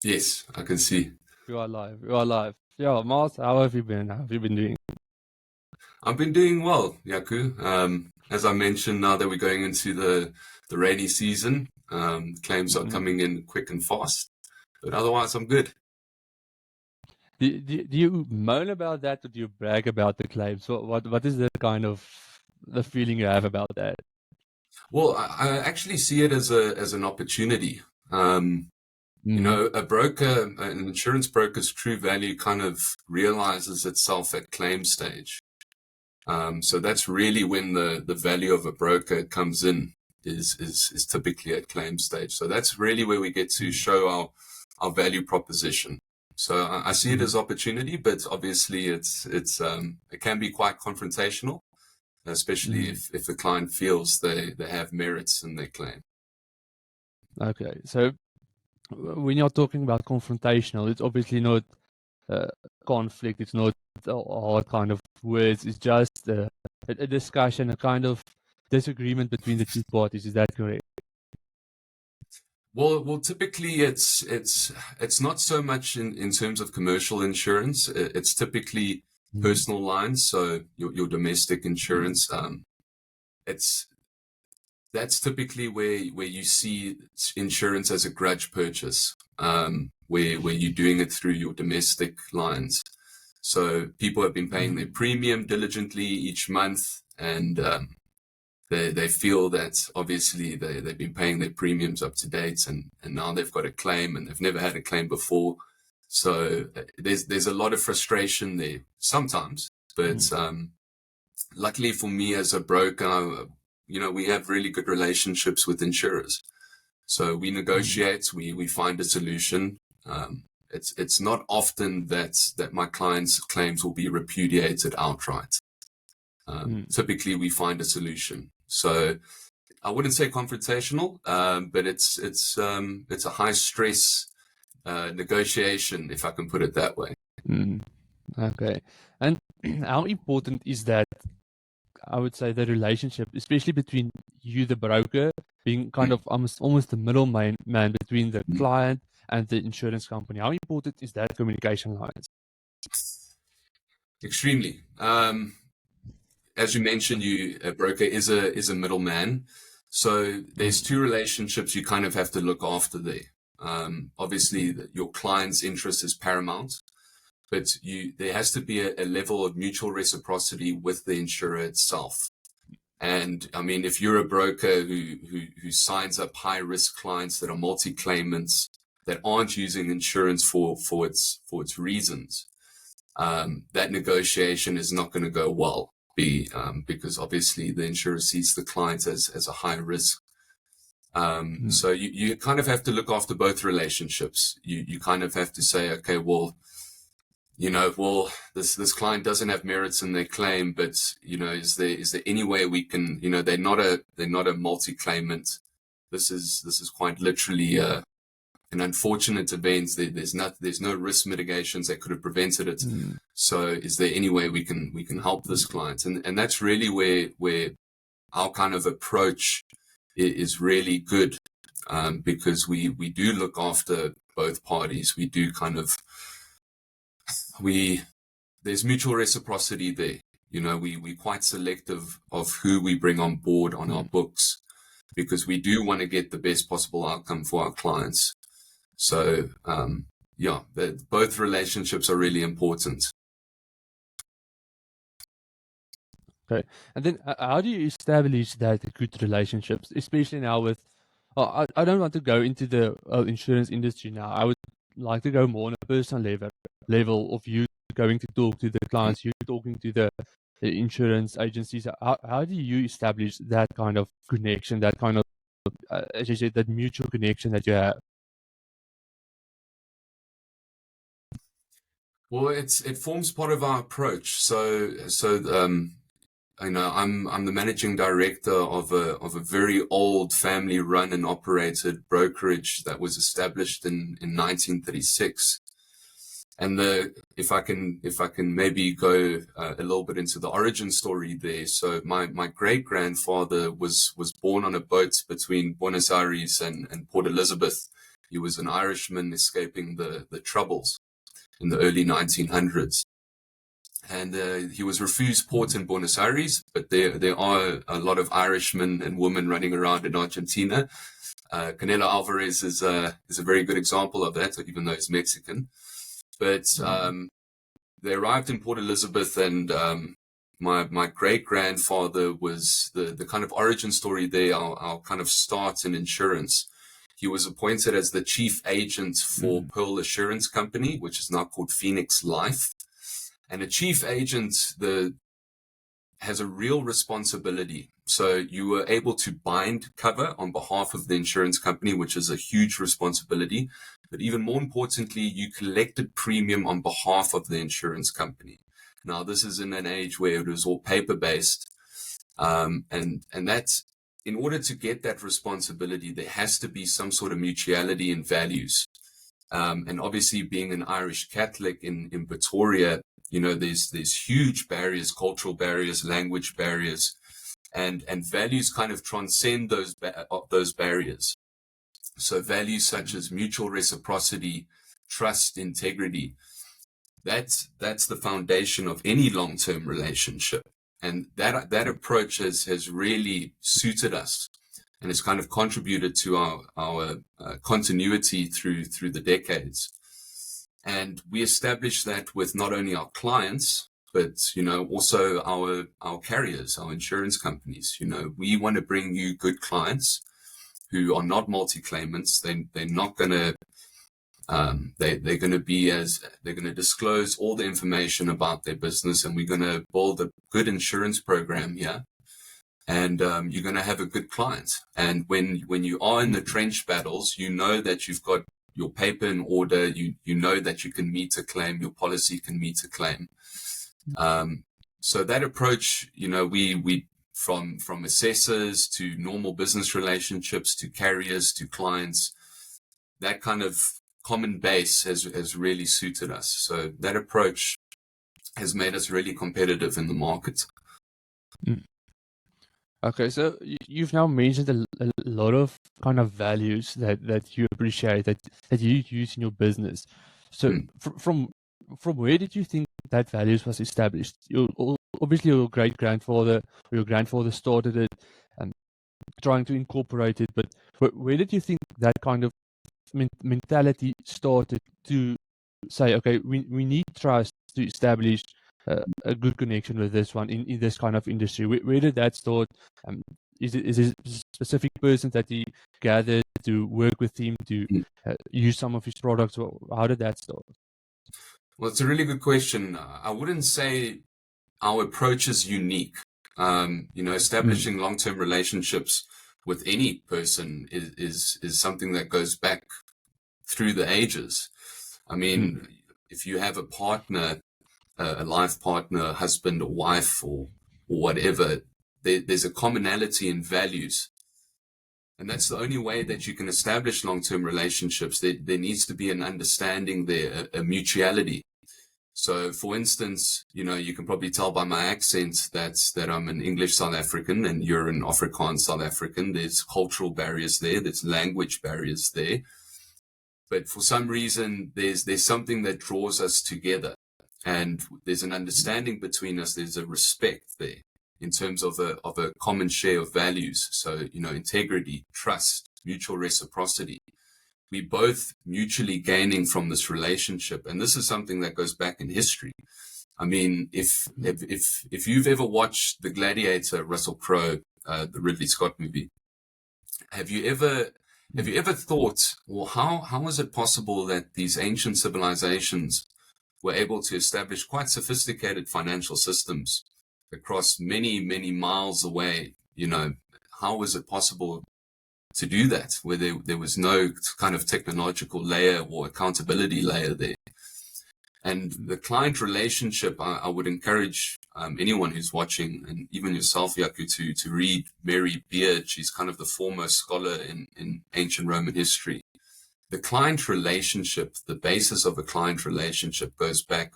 Yes, I can see. You are live. You are live. Yeah, Myles, how have you been? How have you been doing? I've been doing well, Yaku. As I mentioned, now that we're going into the rainy season, claims are Mm. coming in quick and fast. But otherwise, I'm good. Do you moan about that, or do you brag about the claims? What is the kind of the feeling you have about that? Well, I actually see it as an opportunity. Um, Mm. an insurance broker's true value kind of realizes itself at claim stage. So that's really when the value of a broker comes in is typically at claim stage. So that's really where we get to show our value proposition. So I see it Mm. as opportunity, but obviously it can be quite confrontational, especially Mm. if the client feels they have merits in their claim. Okay, so when you're talking about confrontational, it's obviously not uh, conflict. It's not all kind of words. It's just a discussion, a kind of disagreement between the two parties. Is that correct? Well, typically it's not so much in terms of commercial insurance. It's typically Mm. personal lines, so your domestic Mm. insurance. It's That's typically where you see insurance as a grudge purchase, where you're doing it through your domestic lines. So people have been paying their Mm. premium diligently each month, and they feel that obviously they've been paying their premiums up to date, and now they've got a claim, and they've never had a claim before. So there's a lot of frustration there sometimes, but Mm. luckily for me as a broker, we have really good relationships with insurers. So we Mm. negotiate, we find a solution. It's not often that my clients' claims will be repudiated outright. Mm. Typically, we find a solution. So I wouldn't say confrontational, but it's a high stress negotiation, if I can put it that way. Mm. Okay. And how important is that, I would say, the relationship, especially between you, the broker, being kind Mm. of almost the middleman man between the client and the insurance company? How important is that communication lines? Extremely. As you mentioned, a broker is a middleman. So there's Mm. two relationships you kind of have to look after there. Obviously, your client's interest is paramount, but there has to be a level of mutual reciprocity with the insurer itself. And I mean, if you're a broker who signs up high risk clients that are multi claimants that aren't using insurance for its reasons, that negotiation is not going to go well. Because obviously the insurer sees the client as a high risk. Mm. So you kind of have to look after both relationships. You kind of have to say, okay, well, this client doesn't have merits in their claim, but is there any way we can, they're not a multi-claimant. This is quite literally an unfortunate event. There's no risk mitigations that could have prevented it. Mm. So is there any way we can help this client? And that's really where our kind of approach is really good, because we do look after both parties. We do kind of we there's mutual reciprocity there. We're quite selective of who we bring on board on our Mm. books because we do want to get the best possible outcome for our clients. So, yeah, both relationships are really important. Okay. And then how do you establish that good relationships, especially now with, I don't want to go into the insurance industry now. I would like to go more on a personal level of you going to talk to the clients, you talking to the insurance agencies. How do you establish that kind of connection, that kind of, as you said, that mutual connection that you have? Well, it forms part of our approach. I'm the managing director of a very old family run and operated brokerage that was established in 1936. And if I can maybe go a little bit into the origin story there. So my great grandfather was born on a boat between Buenos Aires and Port Elizabeth He was an Irishman escaping the Troubles in the early 1900s. And he was refused port in Buenos Aires, but there are a lot of Irishmen and women running around in Argentina. Canelo Alvarez is a very good example of that, even though he's Mexican. But they arrived in Port Elizabeth, and my great grandfather was the kind of origin story there. Our kind of start in insurance. He was appointed as the chief agent for Pearl Assurance Company, which is now called Phoenix Life. And a chief agent has a real responsibility. So you were able to bind cover on behalf of the insurance company, which is a huge responsibility. But even more importantly, you collected premium on behalf of the insurance company. Now, this is in an age where it was all paper-based. And that's, in order to get that responsibility, there has to be some sort of mutuality in values. And obviously, being an Irish Catholic in Pretoria, there's huge barriers, cultural barriers, language barriers, and values kind of transcend those barriers. So values such as mutual reciprocity, trust, integrity, that's the foundation of any long-term relationship. And that approach has really suited us, and it's kind of contributed to our continuity through the decades. And we established that with not only our clients, but, also our carriers, our insurance companies. We want to bring you good clients who are not multi-claimants. They're not going to, they're going to disclose all the information about their business, and we're going to build a good insurance program here. And you're going to have a good client. And when you are in the trench battles, you know that you've got your paper in order, you know that you can meet a claim, your policy can meet a claim. So that approach, we from assessors to normal business relationships to carriers to clients, that kind of common base has really suited us. So that approach has made us really competitive in the market. Okay, so you've now mentioned a lot of kind of values that you appreciate, that you use in your business. So from where did you think that values was established? Obviously, your great-grandfather or your grandfather started it and trying to incorporate it, but where did you think that kind of mentality started to say, okay, we need trust to establish a good connection with this one in this kind of industry? Where did that start? Is it a specific person that he gathered to work with him to use some of his products? Or how did that start? Well, it's a really good question. I wouldn't say our approach is unique. Establishing long-term relationships with any person is something that goes back through the ages. I mean, if you have a partner, a life partner, a husband or wife or whatever, there's a commonality in values. And that's the only way that you can establish long-term relationships. There needs to be an understanding there, a mutuality. So, for instance, you can probably tell by my accent that I'm an English South African and you're an Afrikaans South African. There's cultural barriers there. There's language barriers there. But for some reason, there's something that draws us together. And there's an understanding between us. There's a respect there in terms of a common share of values. So, integrity, trust, mutual reciprocity. We both mutually gaining from this relationship. And this is something that goes back in history. I mean, if you've ever watched The Gladiator, Russell Crowe, the Ridley Scott movie, have you ever thought, well, how is it possible that these ancient civilizations were able to establish quite sophisticated financial systems across many, many miles away? How was it possible to do that where there was no kind of technological layer or accountability layer there? And the client relationship, I would encourage anyone who's watching, and even yourself, Yaku, to read Mary Beard. She's kind of the foremost scholar in ancient Roman history. The client relationship, the basis of a client relationship goes back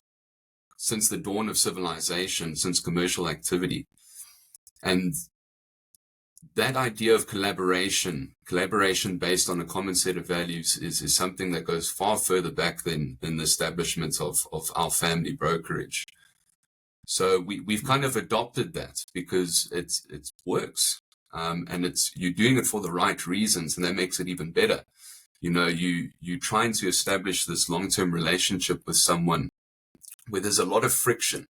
since the dawn of civilization, since commercial activity. And that idea of collaboration based on a common set of values is something that goes far further back than the establishment of our family brokerage. So we've kind of adopted that because it works. And you're doing it for the right reasons, and that makes it even better. You're trying to establish this long-term relationship with someone where there's a lot of friction.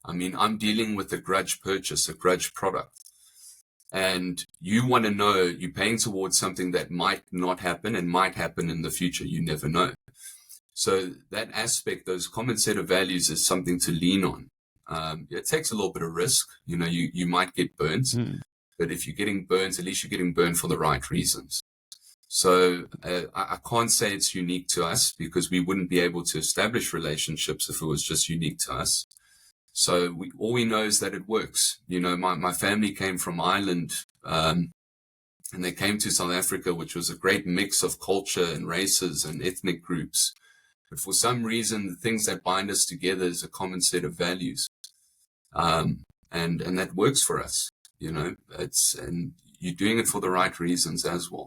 I mean, I'm dealing with a grudge purchase, a grudge product. And you want to know you're paying towards something that might not happen and might happen in the future. You never know. So that aspect, those common set of values, is something to lean on. It takes a little bit of risk. You might get burnt, but if you're getting burnt, at least you're getting burnt for the right reasons. So I can't say it's unique to us, because we wouldn't be able to establish relationships if it was just unique to us. So all we know is that it works. My family came from Ireland, and they came to South Africa, which was a great mix of culture and races and ethnic groups. But for some reason, the things that bind us together is a common set of values. And that works for us, and you're doing it for the right reasons as well.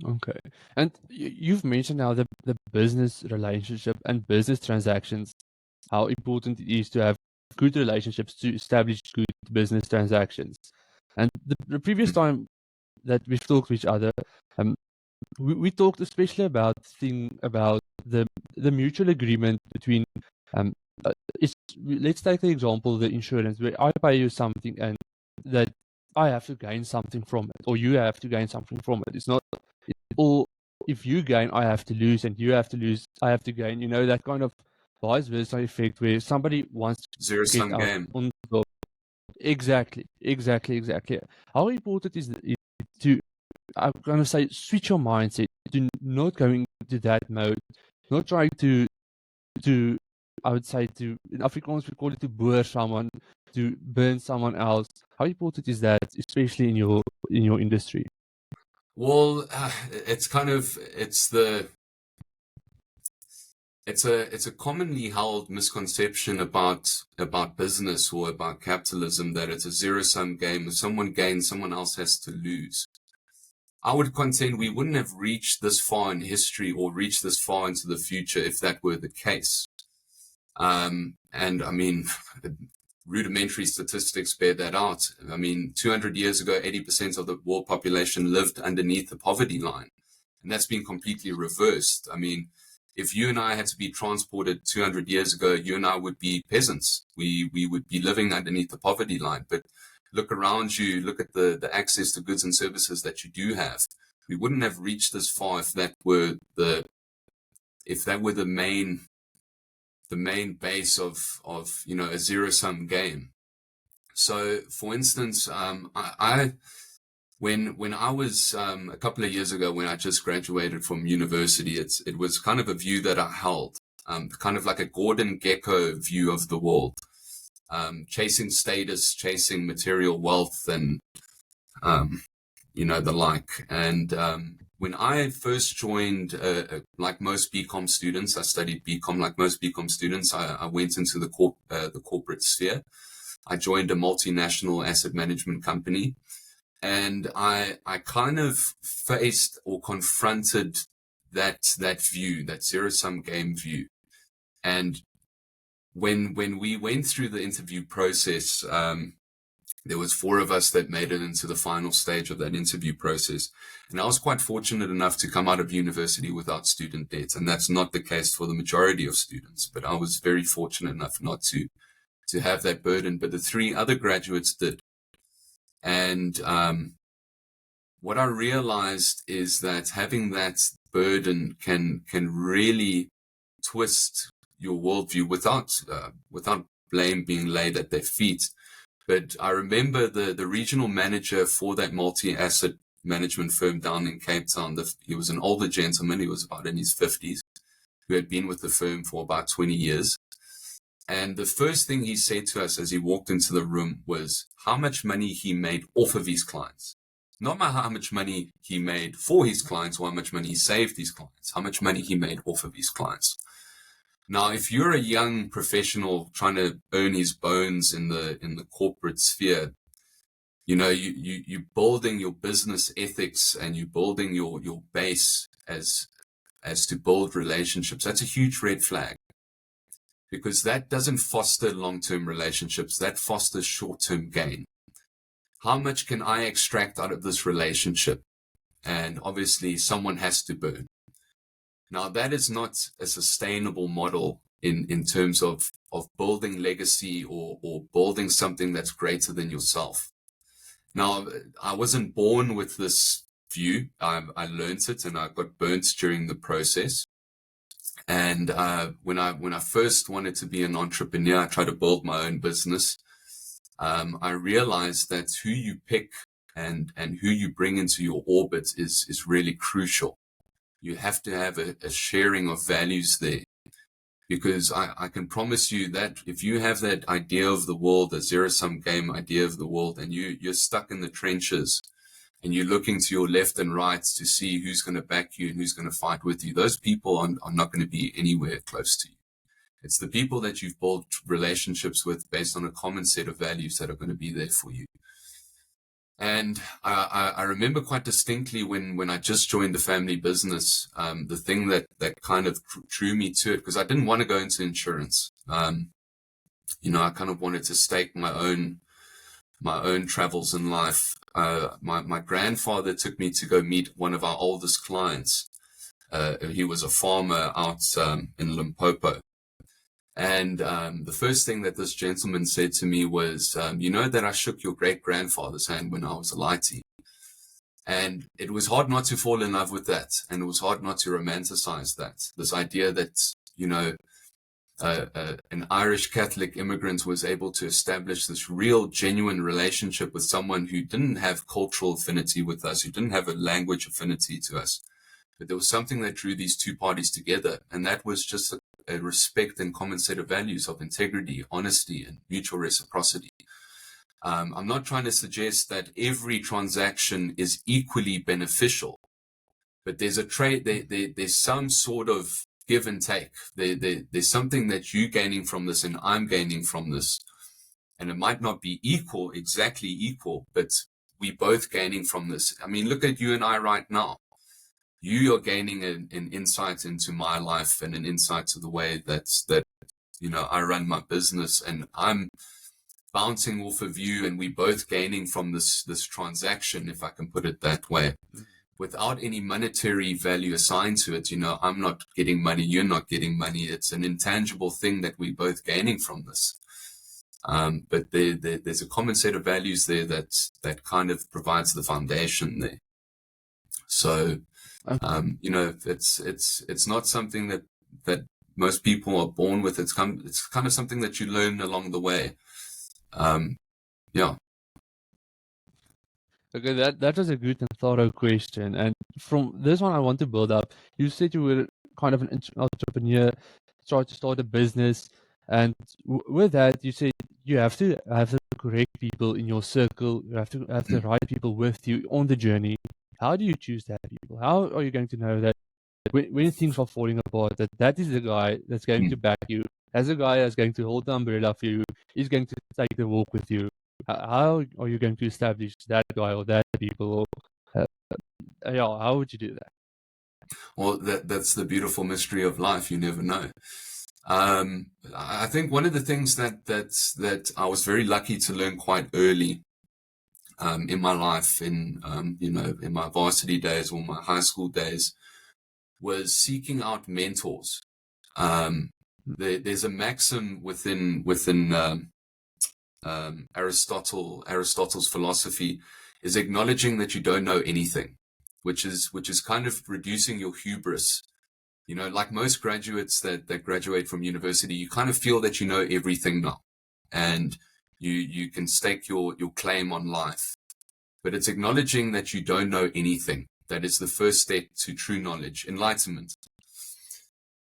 Okay. And you've mentioned now the business relationship and business transactions, how important it is to have good relationships to establish good business transactions. And the previous time that we've talked to each other, we talked especially about the mutual agreement between let's take the example, the insurance, where I pay you something and that I have to gain something from it, or you have to gain something from it. It's not all, if you gain, I have to lose, and you have to lose, I have to gain. That kind of vice versa effect where somebody wants to Zero-sum game. on top. Exactly. How important is it to, I'm going to say, switch your mindset to not going to that mode, not trying to I would say, to, in Afrikaans we call it to boor someone, to burn someone else. How important is that, especially in your industry? Well, it's a commonly held misconception about business or about capitalism, that it's a zero-sum game. If someone gains, someone else has to lose. I would contend we wouldn't have reached this far in history or reached this far into the future if that were the case. And I mean, rudimentary statistics bear that out. I mean, 200 years ago, 80% of the world population lived underneath the poverty line. And that's been completely reversed. I mean, if you and I had to be transported 200 years ago, you and I would be peasants. We would be living underneath the poverty line. But look around you, look at the access to goods and services that you do have. We wouldn't have reached this far if that were the main base of a zero-sum game. So, for instance, when I was a couple of years ago, when I just graduated from university, it was kind of a view that I held, kind of like a Gordon Gekko view of the world, chasing status, chasing material wealth, and the like. And when I first joined, like most BCom students, I studied BCom. Like most BCom students, I went into the corporate sphere. I joined a multinational asset management company, and I kind of faced or confronted that view, that zero-sum game view. And when we went through the interview process, there was 4 of us that made it into the final stage of that interview process. And I was quite fortunate enough to come out of university without student debt. And that's not the case for the majority of students. But I was very fortunate enough not to have that burden. But the 3 other graduates did. And what I realized is that having that burden can really twist your worldview without blame being laid at their feet. But I remember the regional manager for that multi-asset management firm down in Cape Town. He was an older gentleman. He was about in his 50s, who had been with the firm for about 20 years. And the first thing he said to us as he walked into the room was how much money he made off of his clients. Not how much money he made for his clients or how much money he saved his clients, how much money he made off of his clients. Now, if you're a young professional trying to earn his bones in the corporate sphere, you're building your business ethics and you're building your base as to build relationships. That's a huge red flag, because that doesn't foster long-term relationships. That fosters short-term gain. How much can I extract out of this relationship? And obviously someone has to burn. Now, that is not a sustainable model in terms of building legacy or building something that's greater than yourself. Now, I wasn't born with this view. I learned it and I got burnt during the process. And when I first wanted to be an entrepreneur, I tried to build my own business. I realized that who you pick and who you bring into your orbit is really crucial. You have to have a sharing of values there, because I can promise you that if you have that idea of the world, a zero-sum game idea of the world, and you're stuck in the trenches and you're looking to your left and right to see who's going to back you and who's going to fight with you, those people are not going to be anywhere close to you. It's the people that you've built relationships with based on a common set of values that are going to be there for you. And I remember quite distinctly when I just joined the family business, the thing that kind of drew me to it, because I didn't want to go into insurance. I kind of wanted to stake my own travels in life. My grandfather took me to go meet one of our oldest clients. He was a farmer out in Limpopo. And the first thing that this gentleman said to me was, you know that I shook your great-grandfather's hand when I was a lightie. And it was hard not to fall in love with that. And it was hard not to romanticize that. This idea that, an Irish Catholic immigrant was able to establish this real, genuine relationship with someone who didn't have cultural affinity with us, who didn't have a language affinity to us. But there was something that drew these two parties together. And that was just a respect and common set of values of integrity, honesty, and mutual reciprocity. I'm not trying to suggest that every transaction is equally beneficial, but there's a trade. There's some sort of give and take. There's something that you're gaining from this and I'm gaining from this, and it might not be exactly equal, but we both gaining from this. I mean, look at you and I right now. You are gaining an insight into my life and an insight to the way that I run my business, and I'm bouncing off of you, and we both gaining from this transaction, if I can put it that way, without any monetary value assigned to it. I'm not getting money, you're not getting money. It's an intangible thing that we're both gaining from this. But there's a common set of values there that kind of provides the foundation there. So. It's not something that most people are born with. It's kind of something that you learn along the way. Yeah. Okay, that was a good and thorough question. And from this one, I want to build up. You said you were kind of an entrepreneur, tried to start a business, and with that, you said you have to have the correct people in your circle. You have to have the right people with you on the journey. How do you choose that people? How are you going to know that when things are falling apart, that is the guy that's going to back you, as a guy that's going to hold the umbrella for you, is going to take the walk with you? How are you going to establish that guy or that people? How would you do that? Well, that's the beautiful mystery of life. You never know. I think one of the things that I was very lucky to learn quite early in my life, in my varsity days or my high school days, was seeking out mentors. There's a maxim within Aristotle's philosophy, is acknowledging that you don't know anything, which is kind of reducing your hubris. Like most graduates that graduate from university, you kind of feel that you know everything now, and you can stake your claim on life. But it's acknowledging that you don't know anything. That is the first step to true knowledge, enlightenment.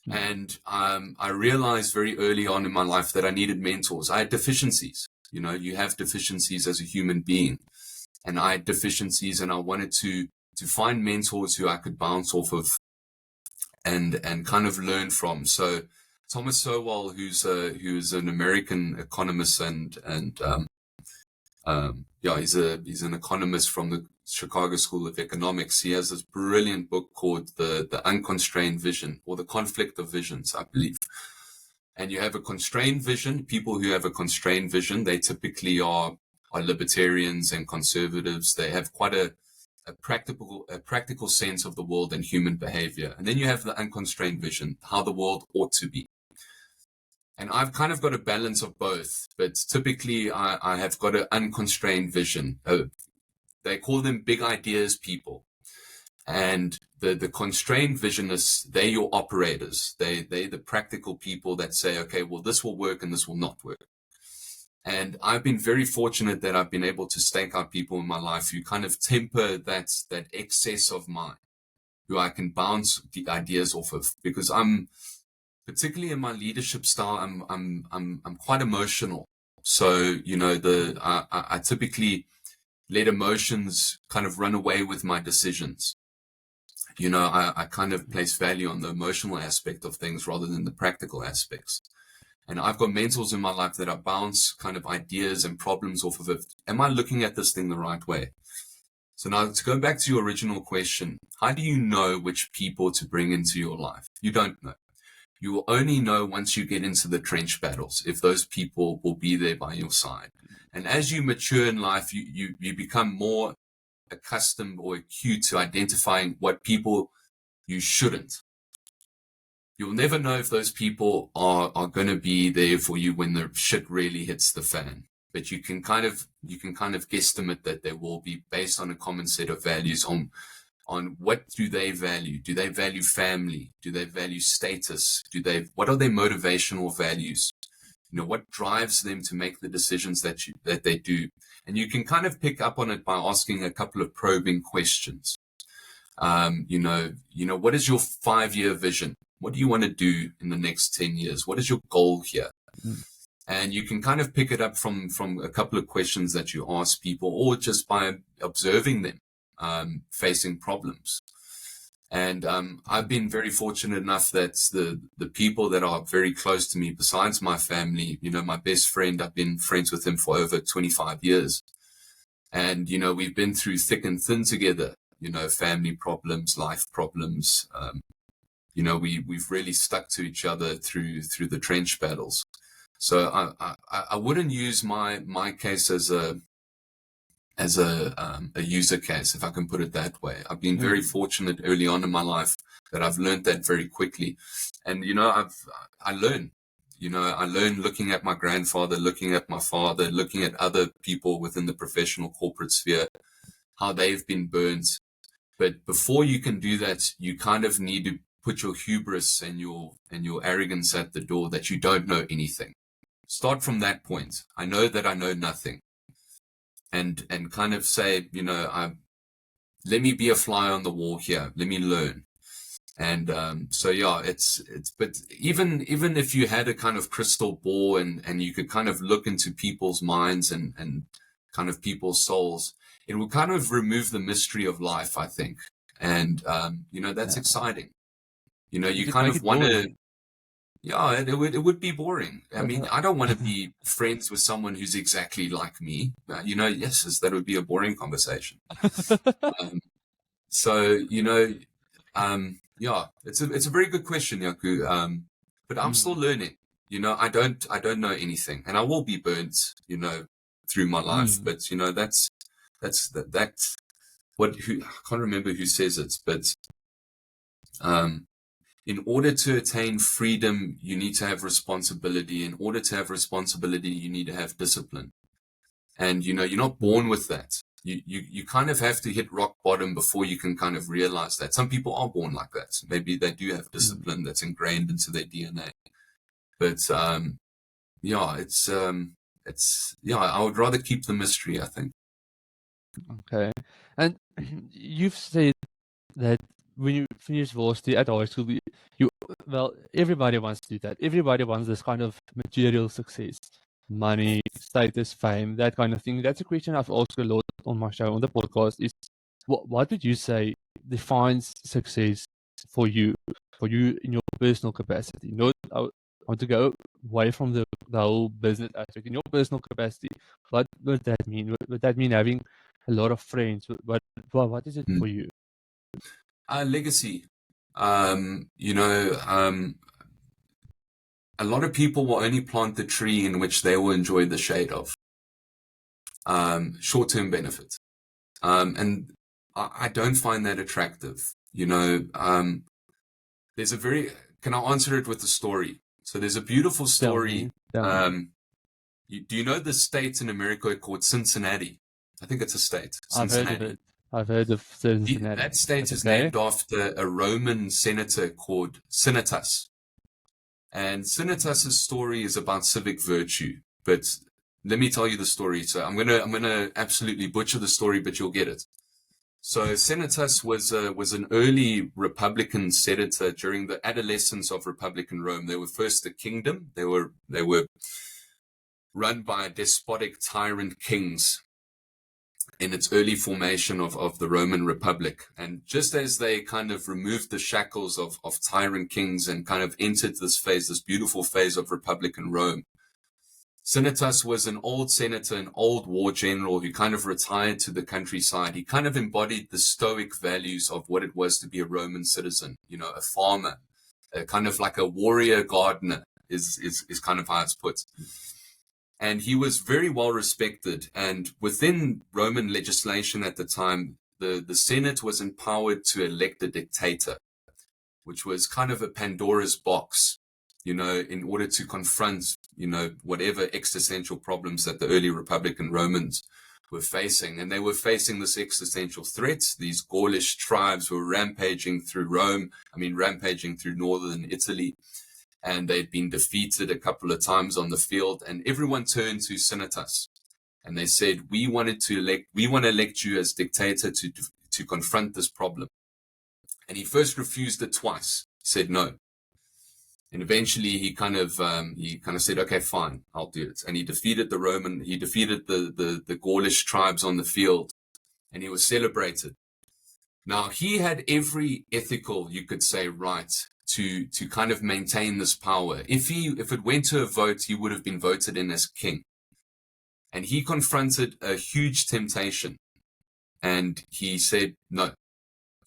And I realized very early on in my life that I needed mentors. I had deficiencies. You have deficiencies as a human being. And I had deficiencies, and I wanted to find mentors who I could bounce off of and kind of learn from. So Thomas Sowell, who's an American economist and He's an economist from the Chicago School of Economics. He has this brilliant book called the Unconstrained Vision, or the Conflict of Visions, I believe. And you have a constrained vision. People who have a constrained vision, they typically are libertarians and conservatives. They have quite a practical sense of the world and human behavior. And then you have the unconstrained vision, how the world ought to be. And I've kind of got a balance of both, but typically I have got an unconstrained vision. They call them big ideas people. And the constrained visionists, they're your operators. They're the practical people that say, okay, well, this will work and this will not work. And I've been very fortunate that I've been able to stake out people in my life who kind of temper that excess of mine, who I can bounce the ideas off of, because I'm, particularly in my leadership style, I'm quite emotional. So, I typically let emotions kind of run away with my decisions. I kind of place value on the emotional aspect of things rather than the practical aspects. And I've got mentors in my life that I bounce kind of ideas and problems off of it. Am I looking at this thing the right way? So now to go back to your original question, how do you know which people to bring into your life? You don't know. You will only know once you get into the trench battles, if those people will be there by your side. And as you mature in life, you become more accustomed or acute to identifying what people you shouldn't. You'll never know if those people are going to be there for you when the shit really hits the fan. But you can kind of guesstimate that there will be, based on a common set of values, on what do they value? Do they value family? Do they value status? What are their motivational values? What drives them to make the decisions that they do? And you can kind of pick up on it by asking a couple of probing questions. What is your 5-year vision? What do you want to do in the next 10 years? What is your goal here? Mm. And you can kind of pick it up from a couple of questions that you ask people, or just by observing them facing problems. And I've been very fortunate enough that the people that are very close to me, besides my family, my best friend, I've been friends with him for over 25 years. And, we've been through thick and thin together, family problems, life problems. We've really stuck to each other through the trench battles. So I wouldn't use my case as a user case, if I can put it that way. I've been very fortunate early on in my life that I've learned that very quickly. And, I learn looking at my grandfather, looking at my father, looking at other people within the professional corporate sphere, how they've been burnt. But before you can do that, you kind of need to put your hubris and your arrogance at the door, that you don't know anything. Start from that point. I know that I know nothing. And kind of say, let me be a fly on the wall here. Let me learn. And but even if you had a kind of crystal ball and you could kind of look into people's minds and kind of people's souls, it will kind of remove the mystery of life, I think. And, that's exciting. You kind of want to, it would be boring. I mean, I don't want to be friends with someone who's exactly like me. Yes, that would be a boring conversation. It's a very good question, Yaku. But I'm still learning. I don't know anything, and I will be burnt, through my life. But that's I can't remember who says it, but in order to attain freedom, you need to have responsibility. In order to have responsibility, you need to have discipline. And, you're not born with that. You kind of have to hit rock bottom before you can kind of realize that. Some people are born like that. Maybe they do have discipline that's ingrained into their DNA. But, I would rather keep the mystery, I think. Okay. And you've said that when you finish varsity at high school, everybody wants to do that. Everybody wants this kind of material success, money, status, fame, that kind of thing. That's a question I've asked a lot on my show, on the podcast, is what would you say defines success for you in your personal capacity? Not want to go away from the whole business aspect. In your personal capacity, what would that mean? Would that mean having a lot of friends? What is it Mm. for you? Legacy. You know, a lot of people will only plant the tree in which they will enjoy the shade of. Short-term benefit. And I don't find that attractive. You know, there's a very, can I answer it with a story? So there's a beautiful story. Tell me. Do you know the state in America called Cincinnati? I think it's a state. I've heard of it. I've heard of Cincinnati. That state is named after a Roman senator called Senatus. And Senatus's story is about civic virtue. But let me tell you the story. So I'm gonna absolutely butcher the story, but you'll get it. So Senatus was an early Republican senator during the adolescence of Republican Rome. They were first a kingdom. They were run by despotic tyrant kings in its early formation of the Roman Republic. And just as they kind of removed the shackles of tyrant kings and kind of entered this phase, this beautiful phase of Republican Rome, Senatus was an old senator, an old war general who kind of retired to the countryside. He kind of embodied the stoic values of what it was to be a Roman citizen, you know, a farmer, kind of like a warrior gardener is kind of how it's put. And he was very well respected. And within Roman legislation at the time, the Senate was empowered to elect a dictator, which was kind of a Pandora's box, you know, in order to confront, you know, whatever existential problems that the early Republican Romans were facing. And they were facing this existential threat. These Gaulish tribes were rampaging through Rome, rampaging through northern Italy. And they'd been defeated a couple of times on the field. And everyone turned to Senatus. And they said, we want to elect you as dictator to confront this problem. And he first refused it twice. He said no. And eventually he kind of said, okay, fine, I'll do it. And he defeated the Gaulish tribes on the field, and he was celebrated. Now he had every ethical, you could say, right to kind of maintain this power. If it went to a vote, he would have been voted in as king. And he confronted a huge temptation, and he said no.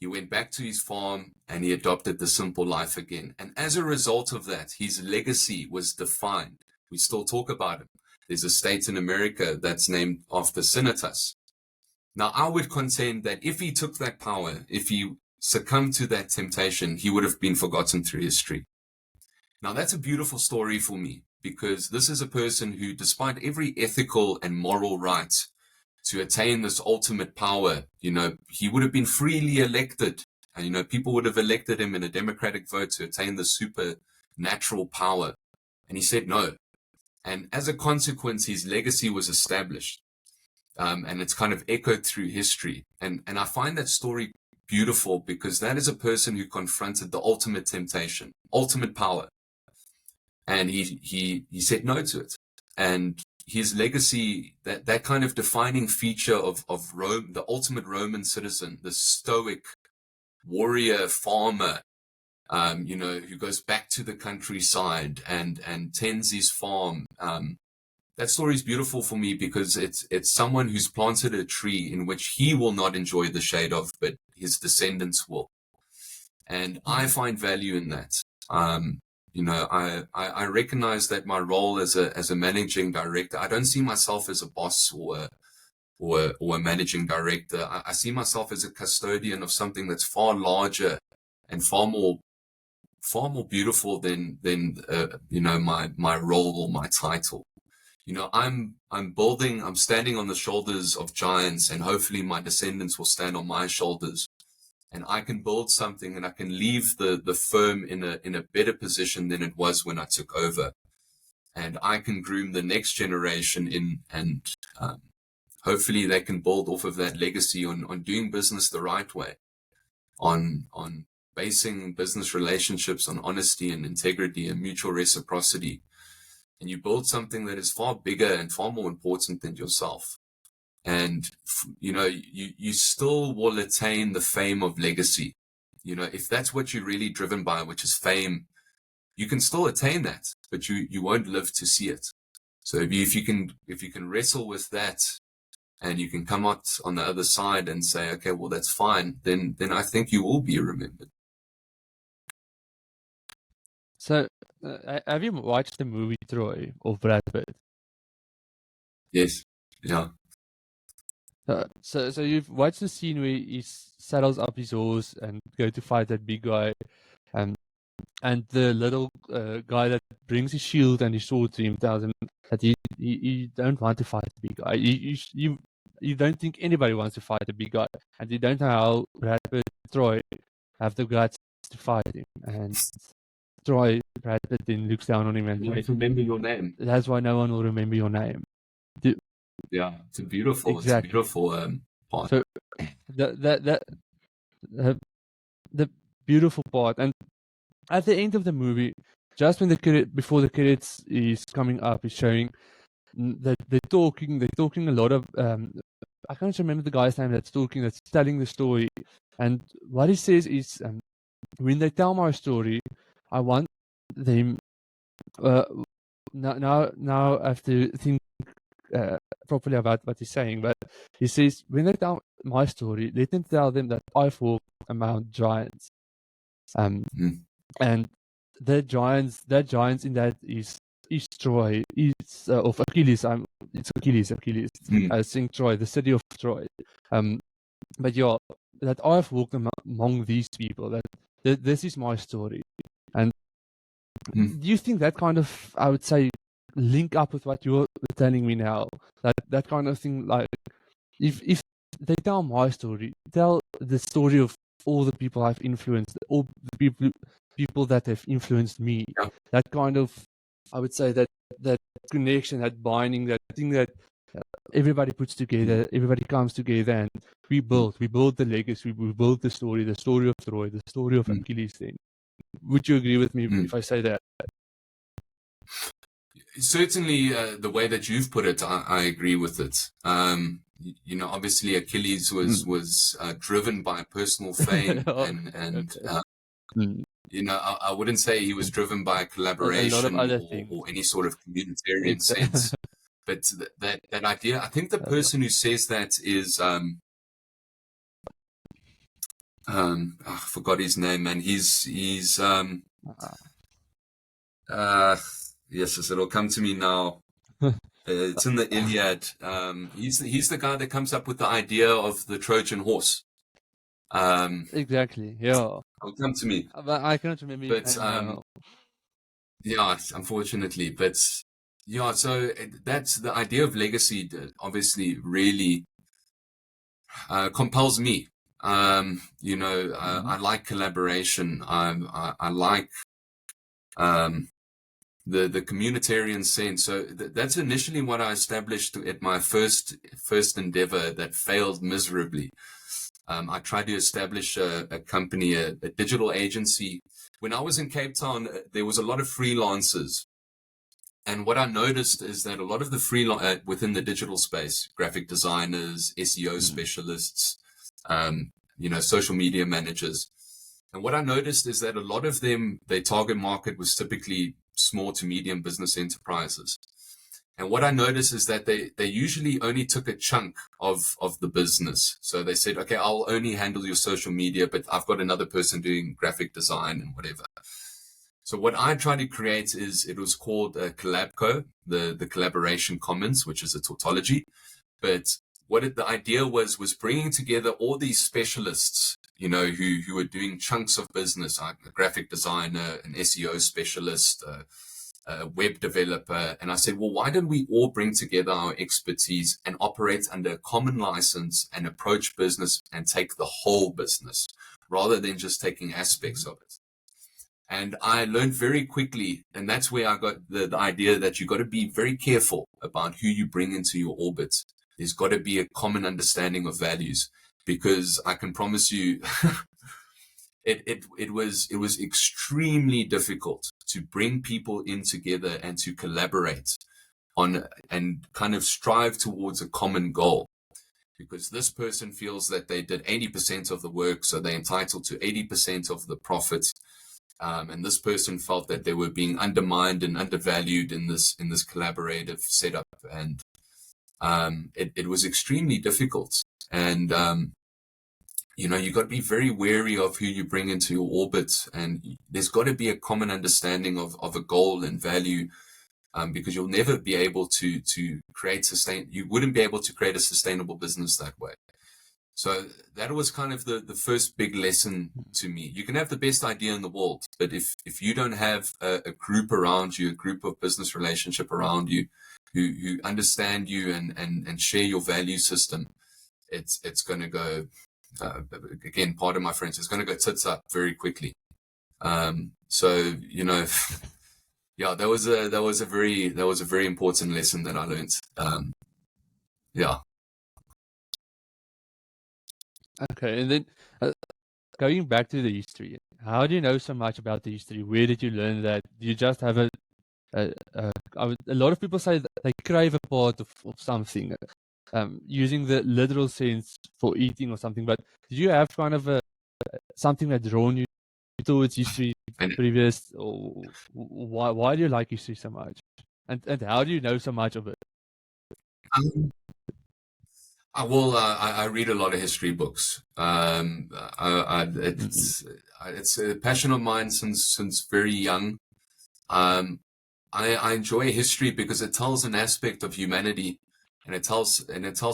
He went back to his farm and he adopted the simple life again. And as a result of that, his legacy was defined. We still talk about him. There's a state in America that's named after Senatus. Now, I would contend that if he took that power, if he succumbed to that temptation, he would have been forgotten through history. Now, that's a beautiful story for me, because this is a person who, despite every ethical and moral right to attain this ultimate power, you know, he would have been freely elected. And, you know, people would have elected him in a democratic vote to attain the supernatural power. And he said no. And as a consequence, his legacy was established. And it's kind of echoed through history. And I find that story beautiful, because that is a person who confronted the ultimate temptation, ultimate power. And he said no to it. And his legacy, that kind of defining feature of Rome, the ultimate Roman citizen, the stoic warrior farmer, you know, who goes back to the countryside and tends his farm. That story is beautiful for me, because it's someone who's planted a tree in which he will not enjoy the shade of, but his descendants will. And I find value in that. You know, I recognize that my role as a managing director, I don't see myself as a boss or a managing director. I see myself as a custodian of something that's far larger and far more beautiful than you know, my role or my title. You know, I'm standing on the shoulders of giants, and hopefully my descendants will stand on my shoulders. And I can build something, and I can leave the firm in a better position than it was when I took over. And I can groom the next generation in, and hopefully they can build off of that legacy on doing business the right way, on basing business relationships on honesty and integrity and mutual reciprocity. And you build something that is far bigger and far more important than yourself. And, you know, you still will attain the fame of legacy. You know, if that's what you're really driven by, which is fame, you can still attain that, but you won't live to see it. So if you can wrestle with that, and you can come out on the other side and say, okay, well, that's fine, then I think you will be remembered. So, have you watched the movie Troy of Brad Pitt? Yes. Yeah. So you've watched the scene where he saddles up his horse and go to fight that big guy, and the little guy that brings his shield and his sword to him tells him that he don't want to fight the big guy. You don't think anybody wants to fight the big guy, and you don't know how Brad Pitt and Troy have the guts to fight him. And Brad Pitt then looks down on him and says, remember your name. "That's why no one will remember your name." Yeah, it's a beautiful, exactly. It's a beautiful part. So the beautiful part, and at the end of the movie, just when before the credits is coming up, is showing that they're talking a lot of I can't remember the guy's name that's telling the story, and what he says is, when they tell my story, I want them now I have to think properly about what he's saying, but he says, when they tell my story, let them tell them that I've walked among giants, and the giants in that is Troy, of Achilles. It's Achilles. I think Troy, the city of Troy. But yeah, that I've walked among these people. That this is my story. And do you think that kind of, I would say, link up with what you're telling me now? That kind of thing, like if they tell my story, tell the story of all the people I've influenced, all the people that have influenced me. Yeah. That kind of, I would say, that connection, that binding, that thing that everybody puts together, everybody comes together, and we build the legacy, we build the story of Troy, the story of Achilles. Then, would you agree with me if I say that? Certainly, the way that you've put it, I agree with it. Obviously Achilles was driven by personal fame, and I wouldn't say he was driven by collaboration or any sort of communitarian sense. But that idea, I think the person who says that is I forgot his name, man. He's yes, it'll come to me now. It's in the Iliad. He's the guy that comes up with the idea of the Trojan horse. Exactly. Yeah. It'll come to me. But I cannot remember. But yeah, unfortunately. But yeah, so that's the idea of legacy. Obviously, really compels me. I like collaboration. I like the communitarian sense. So that's initially what I established at my first endeavor that failed miserably. I tried to establish a company, a digital agency. When I was in Cape Town, there was a lot of freelancers. And what I noticed is that a lot of the within the digital space, graphic designers, SEO specialists, social media managers. And what I noticed is that a lot of them, their target market was typically small to medium business enterprises. And what I noticed is that they usually only took a chunk of the business. So they said, okay, I'll only handle your social media, but I've got another person doing graphic design and whatever. So what I tried to create it was called a CollabCo, the Collaboration Commons, which is a tautology. But the idea was bringing together all these specialists, who were doing chunks of business, like a graphic designer, an SEO specialist, a web developer. And I said, well, why don't we all bring together our expertise and operate under a common license and approach business and take the whole business rather than just taking aspects of it. And I learned very quickly, and that's where I got the idea that you got to be very careful about who you bring into your orbit. There's got to be a common understanding of values, because I can promise you it was extremely difficult to bring people in together and to collaborate on and kind of strive towards a common goal, because this person feels that they did 80% of the work, so they're entitled to 80% of the profit. And this person felt that they were being undermined and undervalued in this collaborative setup, and it was extremely difficult. And you know, you got to be very wary of who you bring into your orbit, and there's got to be a common understanding of a goal and value, because you'll never be able to create you wouldn't be able to create a sustainable business that way. So that was kind of the first big lesson to me. You can have the best idea in the world, but if you don't have a group around you, a group of business relationship around you who understand you and share your value system, it's going to go, again, pardon my French, it's going to go tits up very quickly. So, you know, yeah, that was a very important lesson that I learned. Yeah. Okay, and then going back to the history, how do you know so much about the history? Where did you learn that? Do you just have a lot of people say that they crave a part of something, using the literal sense for eating or something. But did you have kind of something that drawn you towards history previous, or why do you like history so much? And how do you know so much of it? I read a lot of history books. It's a passion of mine since very young. I enjoy history because it tells an aspect of humanity, and it tells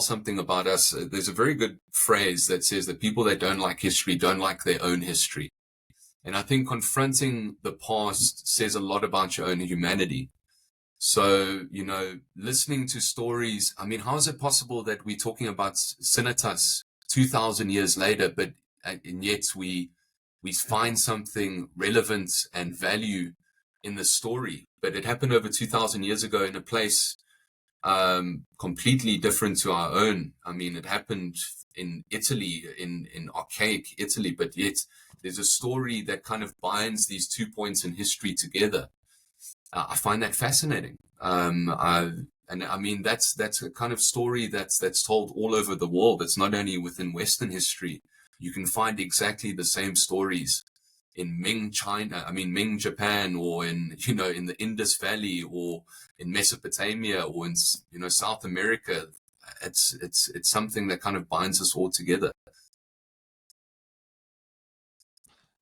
something about us. There's a very good phrase that says that people that don't like history don't like their own history. And I think confronting the past says a lot about your own humanity. So, you know, listening to stories, I mean, how is it possible that we're talking about Civitas 2,000 years later, but and yet we find something relevant and value in the story, but it happened over 2,000 years ago in a place completely different to our own. I mean, it happened in Italy, in archaic Italy, but yet there's a story that kind of binds these 2 points in history together. I find that fascinating. And I mean, that's a kind of story that's told all over the world. It's not only within Western history. You can find exactly the same stories in Ming Japan, or in the Indus Valley, or in Mesopotamia, or in South America. It's something that kind of binds us all together.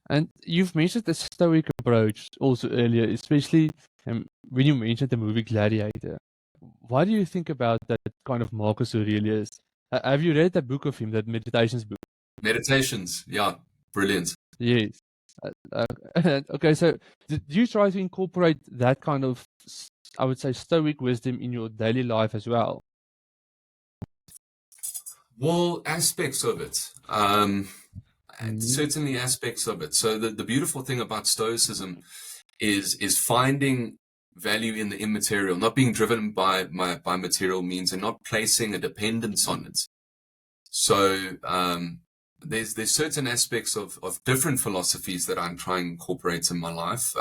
And you've mentioned the Stoic approach also earlier, especially when you mentioned the movie Gladiator. What do you think about that kind of Marcus Aurelius? Have you read that book of him, that Meditations book? Meditations, yeah, brilliant. Yes. Okay, so did you try to incorporate that kind of, I would say, Stoic wisdom in your daily life as well? Well, aspects of it. Certainly aspects of it. So the beautiful thing about Stoicism is finding value in the immaterial, not being driven by material means, and not placing a dependence on it. So there's certain aspects of different philosophies that I'm trying to incorporate in my life.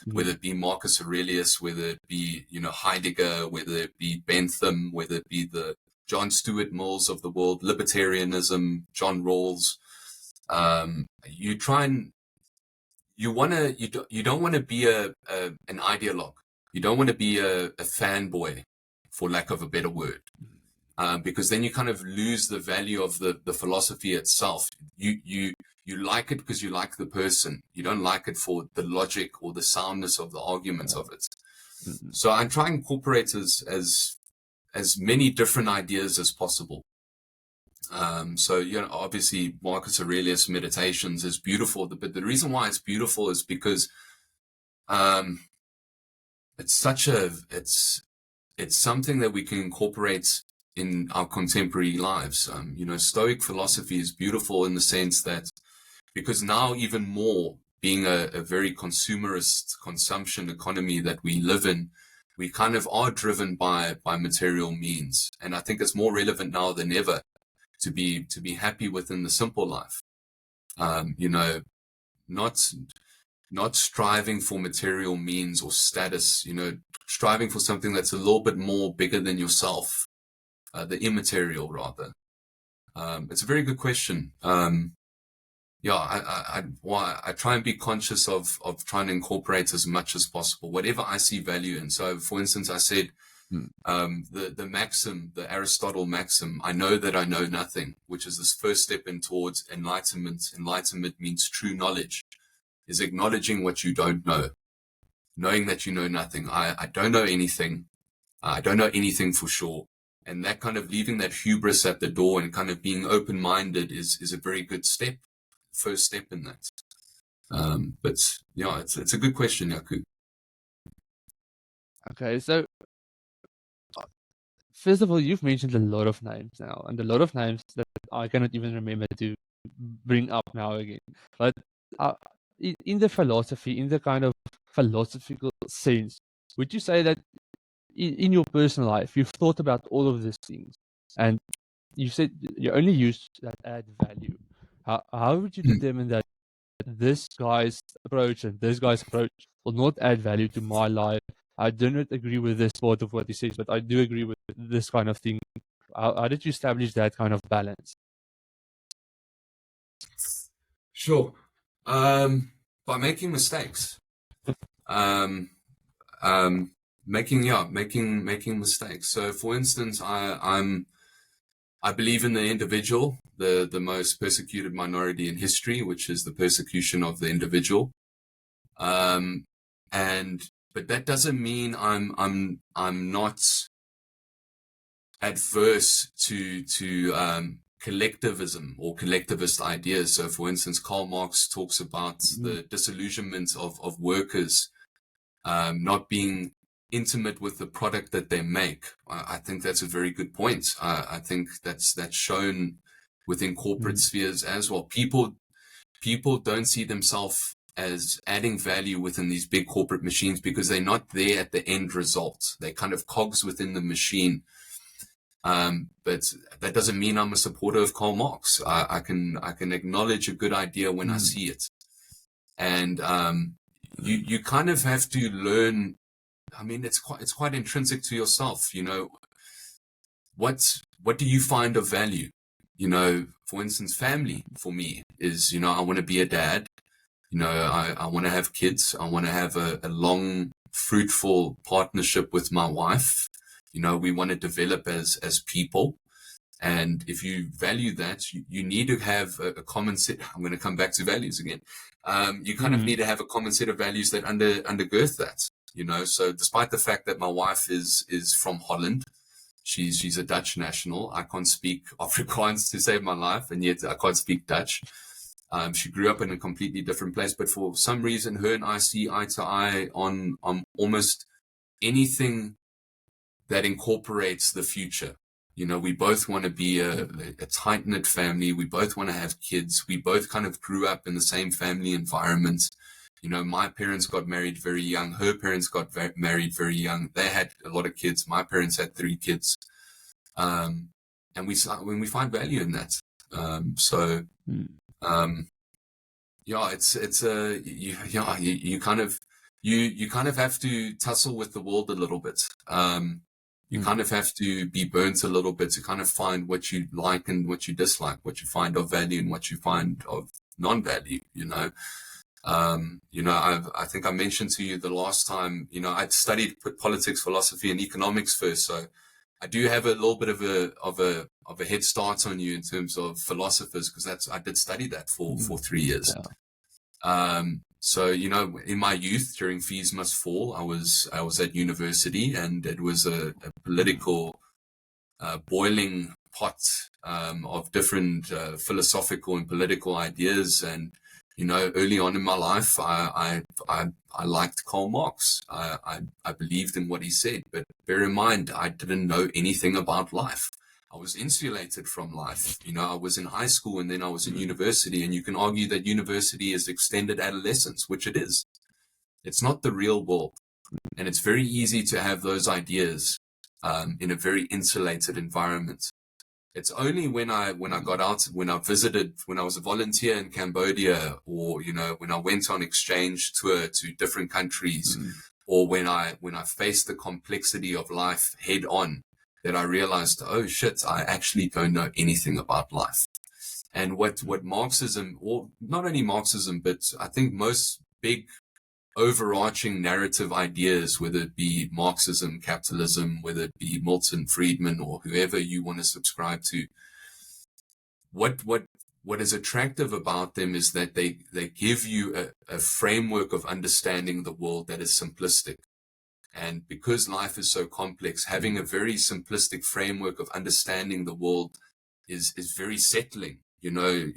Whether it be Marcus Aurelius, whether it be Heidegger, whether it be Bentham, whether it be the John Stuart Mills of the world, libertarianism, John Rawls. You don't want to be an ideologue. You don't want to be a fanboy, for lack of a better word, because then you kind of lose the value of the philosophy itself. You like it because you like the person. You don't like it for the logic or the soundness of the arguments of it. So I'm trying to incorporate as many different ideas as possible. So, obviously Marcus Aurelius Meditations is beautiful, but the reason why it's beautiful is because it's something that we can incorporate in our contemporary lives. Stoic philosophy is beautiful in the sense that, because now even more, being a very consumerist consumption economy that we live in, we kind of are driven by material means. And I think it's more relevant now than ever to be happy within the simple life. Not striving for material means or status, striving for something that's a little bit more bigger than yourself, the immaterial rather. It's a very good question. yeah, I try and be conscious of trying to incorporate as much as possible, whatever I see value in. So, for instance, I said, Mm. the maxim, the Aristotle maxim, I know that I know nothing, which is this first step in towards enlightenment. Enlightenment means true knowledge, is acknowledging what you don't know, knowing that you know nothing. I don't know anything. I don't know anything for sure. And that kind of leaving that hubris at the door and kind of being open-minded is a very good step, first step in that. But yeah, it's a good question, Yaku. Okay, so first of all, you've mentioned a lot of names now, and a lot of names that I cannot even remember to bring up now again. But uh, in the philosophy, in the kind of philosophical sense, would you say that in your personal life, you've thought about all of these things, and you said you only use that add value? How would you determine that this guy's approach and this guy's approach will not add value to my life? I do not agree with this part of what he says, but I do agree with this kind of thing. How did you establish that kind of balance? Sure. By making mistakes. Um, making mistakes. So, for instance, I believe in the individual, the most persecuted minority in history, which is the persecution of the individual. But that doesn't mean I'm not adverse to collectivism or collectivist ideas. So, for instance, Karl Marx talks about the disillusionment of workers not being intimate with the product that they make. I think that's a very good point. I think that's shown within corporate spheres as well. People don't see themselves as adding value within these big corporate machines because they're not there at the end result. They're kind of cogs within the machine. But that doesn't mean I'm a supporter of Karl Marx. I can acknowledge a good idea when I see it. And you kind of have to learn. I mean, it's quite intrinsic to yourself. You know, what do you find of value? You know, for instance, family for me is, you know, I want to be a dad. You know, I want to have kids. I want to have a long, fruitful partnership with my wife. You know, we want to develop as people. And if you value that, you need to have a common set. I'm going to come back to values again. You kind of need to have a common set of values that undergirth that, you know. So despite the fact that my wife is from Holland, she's a Dutch national. I can't speak Afrikaans to save my life, and yet I can't speak Dutch. She grew up in a completely different place, but for some reason, her and I see eye to eye on almost anything that incorporates the future. You know, we both want to be a tight-knit family. We both want to have kids. We both kind of grew up in the same family environment. You know, my parents got married very young. Her parents got married very young. They had a lot of kids. My parents had 3 kids. And we find value in that. Yeah, you kind of have to tussle with the world a little bit. You kind of have to be burnt a little bit to kind of find what you like and what you dislike, what you find of value and what you find of non-value, you know. I think I mentioned to you the last time, you know, I'd studied politics, philosophy and economics first. So I do have a little bit of a head start on you in terms of philosophers, because I did study that for 3 years. Yeah. So, you know, in my youth, during Fees Must Fall, I was at university, and it was a political boiling pot of different philosophical and political ideas. And, you know, early on in my life, I liked Karl Marx. I believed in what he said, but bear in mind, I didn't know anything about life. I was insulated from life. You know, I was in high school and then I was in university, and you can argue that university is extended adolescence, which it is. It's not the real world. And it's very easy to have those ideas in a very insulated environment. It's only when I got out, when I visited, when I was a volunteer in Cambodia, or, you know, when I went on exchange tour to different countries, or when I faced the complexity of life head on, that I realized, oh shit, I actually don't know anything about life. And what Marxism, or not only Marxism, but I think most big overarching narrative ideas, whether it be Marxism, capitalism, whether it be Milton Friedman or whoever you want to subscribe to, what is attractive about them is that they give you a framework of understanding the world that is simplistic. And because life is so complex, having a very simplistic framework of understanding the world is very settling. You know,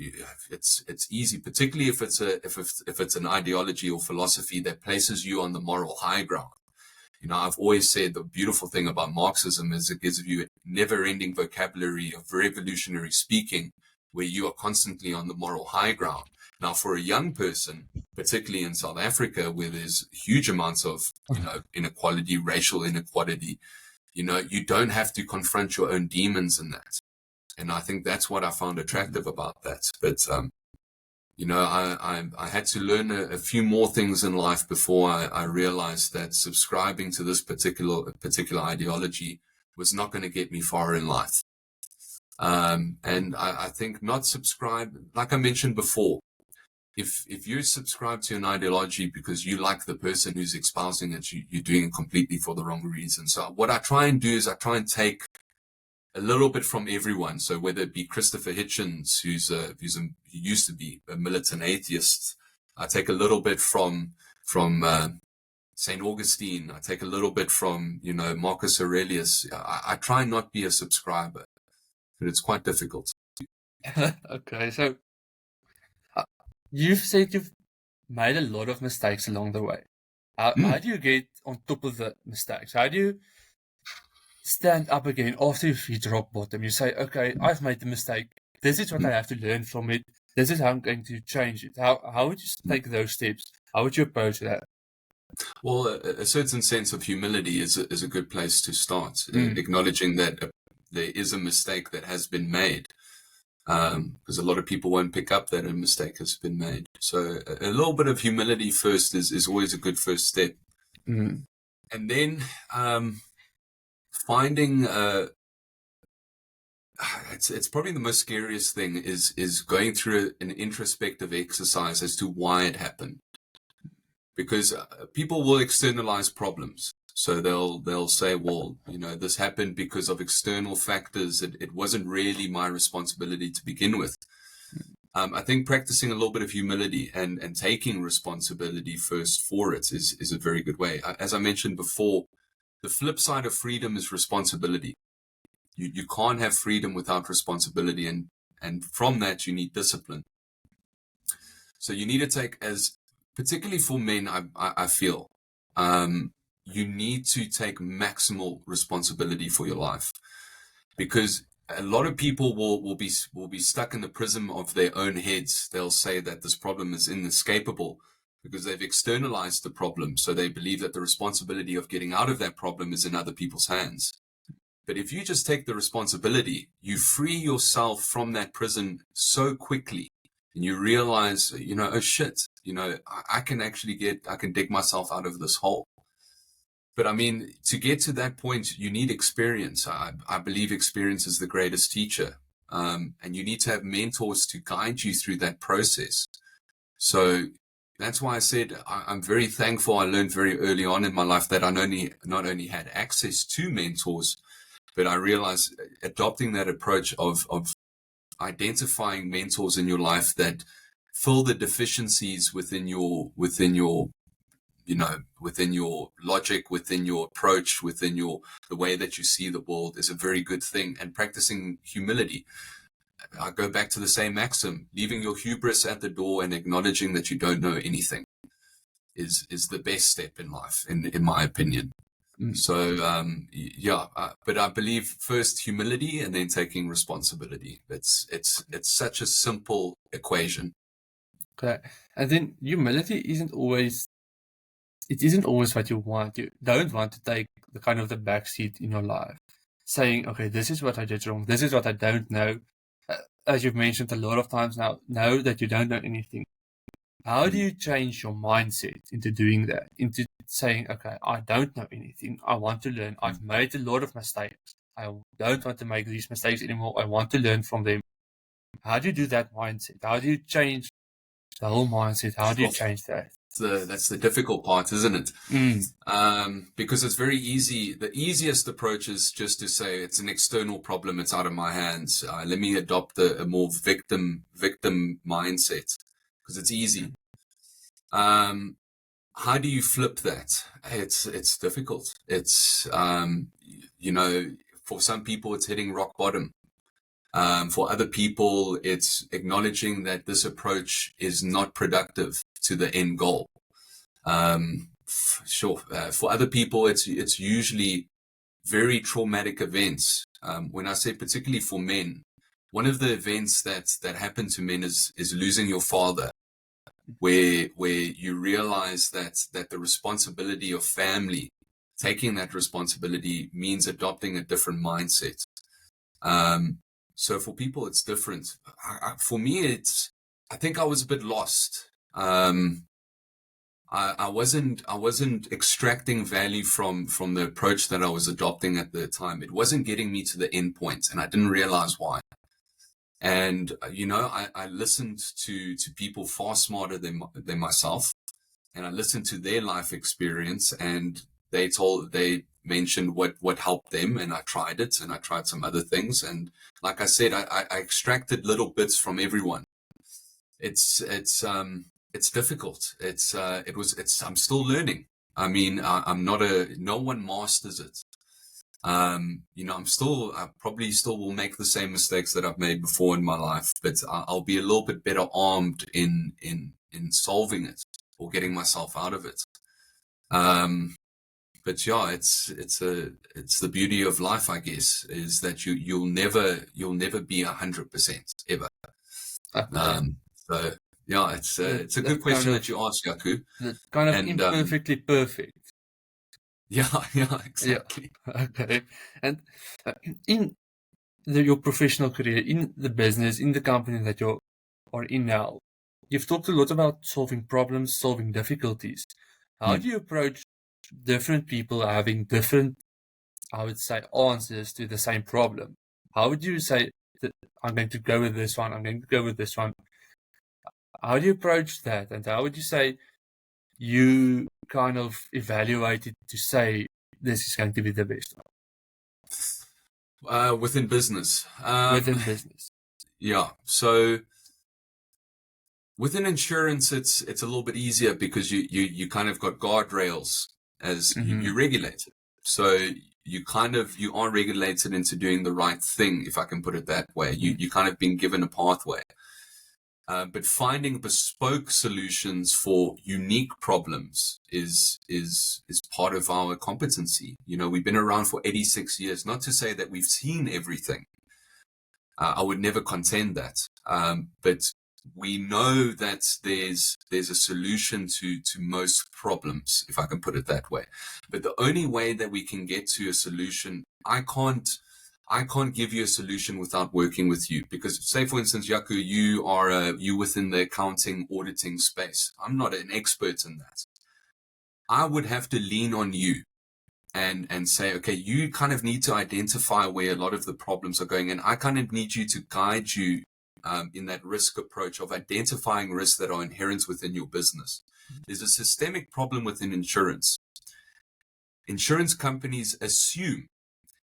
it's easy, particularly if it's an ideology or philosophy that places you on the moral high ground. You know, I've always said the beautiful thing about Marxism is it gives you a never-ending vocabulary of revolutionary speaking, where you are constantly on the moral high ground. Now, for a young person, particularly in South Africa, where there's huge amounts of, you know, inequality, racial inequality, you know, you don't have to confront your own demons in that. And I think that's what I found attractive about that. But, you know, I had to learn a few more things in life before I realized that subscribing to this particular ideology was not going to get me far in life. And I think not subscribe, like I mentioned before, if you subscribe to an ideology because you like the person who's espousing it, you're doing it completely for the wrong reason. So what I try and do is I try and take a little bit from everyone. So whether it be Christopher Hitchens, who used to be a militant atheist, I take a little bit from St. Augustine. I take a little bit from, you know, Marcus Aurelius. I try not be a subscriber, but it's quite difficult. Okay, so you've said you've made a lot of mistakes along the way. How do you get on top of the mistakes? How do you stand up again after you've hit rock bottom? You say, okay, I've made the mistake. This is what I have to learn from it. This is how I'm going to change it. How would you take those steps? How would you approach that? Well, a certain sense of humility is a good place to start, acknowledging that there is a mistake that has been made, because a lot of people won't pick up that a mistake has been made. So a little bit of humility first is always a good first step. And then finding it's probably the most scariest thing is going through an introspective exercise as to why it happened, because people will externalize problems. So they'll say, well, you know, this happened because of external factors. It wasn't really my responsibility to begin with. I think practicing a little bit of humility and taking responsibility first for it is a very good way. As I mentioned before, the flip side of freedom is responsibility. You can't have freedom without responsibility, and from that you need discipline. So you need to take, as particularly for men, I feel, you need to take maximal responsibility for your life, because a lot of people will be stuck in the prism of their own heads. They'll say that this problem is inescapable because they've externalized the problem. So they believe that the responsibility of getting out of that problem is in other people's hands. But if you just take the responsibility, you free yourself from that prison so quickly, and you realize, you know, oh shit, you know, I can dig myself out of this hole. But I mean, to get to that point, you need experience. I believe experience is the greatest teacher. And you need to have mentors to guide you through that process. So that's why I said I'm very thankful. I learned very early on in my life that I not only had access to mentors, but I realized adopting that approach of identifying mentors in your life that fill the deficiencies within your you know, within your logic, within your approach, within the way that you see the world is a very good thing. And practicing humility. I go back to the same maxim, leaving your hubris at the door and acknowledging that you don't know anything is the best step in life, in my opinion. So, but I believe first humility and then taking responsibility. It's such a simple equation. Okay. And then humility isn't always what you want. You don't want to take the kind of the back seat in your life, saying, okay, this is what I did wrong. This is what I don't know. As you've mentioned a lot of times now, know that you don't know anything. How do you change your mindset into doing that? Into saying, okay, I don't know anything. I want to learn. I've made a lot of mistakes. I don't want to make these mistakes anymore. I want to learn from them. How do you do that mindset? How do you change the whole mindset? How do you change that? That's the difficult part, isn't it? Because it's very easy. The easiest approach is just to say it's an external problem. It's out of my hands. Let me adopt a more victim mindset because it's easy. How do you flip that? It's difficult. It's for some people it's hitting rock bottom. For other people, it's acknowledging that this approach is not productive to the end goal. For other people, it's usually very traumatic events. When I say particularly for men, one of the events that happen to men is losing your father, where you realize that the responsibility of family, taking that responsibility means adopting a different mindset. So for people, it's different. For me, I think I was a bit lost. I wasn't extracting value from the approach that I was adopting at the time. It wasn't getting me to the end point, and I didn't realize why. And I listened to people far smarter than myself, and I listened to their life experience, and they mentioned what helped them, and I tried it, and I tried some other things, and like I said, I extracted little bits from everyone. It's difficult. I'm still learning. I mean, no one masters it. I probably still will make the same mistakes that I've made before in my life, but I'll be a little bit better armed in solving it or getting myself out of it. But yeah, it's the beauty of life, I guess, is that you'll never be 100% ever. So yeah, it's a good question that you asked, Yaku. Kind of imperfectly perfect. Yeah, exactly. Yeah. Okay. And in your professional career, in the business, in the company that you are in now, you've talked a lot about solving problems, solving difficulties. How do you approach different people having different, I would say, answers to the same problem? How would you say that I'm going to go with this one, I'm going to go with this one? How do you approach that? And how would you say you kind of evaluate it to say this is going to be the best one? Within business. Within business. Yeah. So within insurance, it's a little bit easier because you kind of got guardrails as you regulate it. So you are regulated into doing the right thing, if I can put it that way. You kind of been given a pathway. But finding bespoke solutions for unique problems is part of our competency. We've been around for 86 years. Not to say that we've seen everything. I would never contend that. But we know that there's a solution to most problems, if I can put it that way. But the only way that we can get to a solution, I can't give you a solution without working with you, because say, for instance, Yaku, you within the accounting auditing space. I'm not an expert in that. I would have to lean on you and say, okay, you kind of need to identify where a lot of the problems are going. And I kind of need you to guide you in that risk approach of identifying risks that are inherent within your business. There's a systemic problem within insurance. Insurance companies assume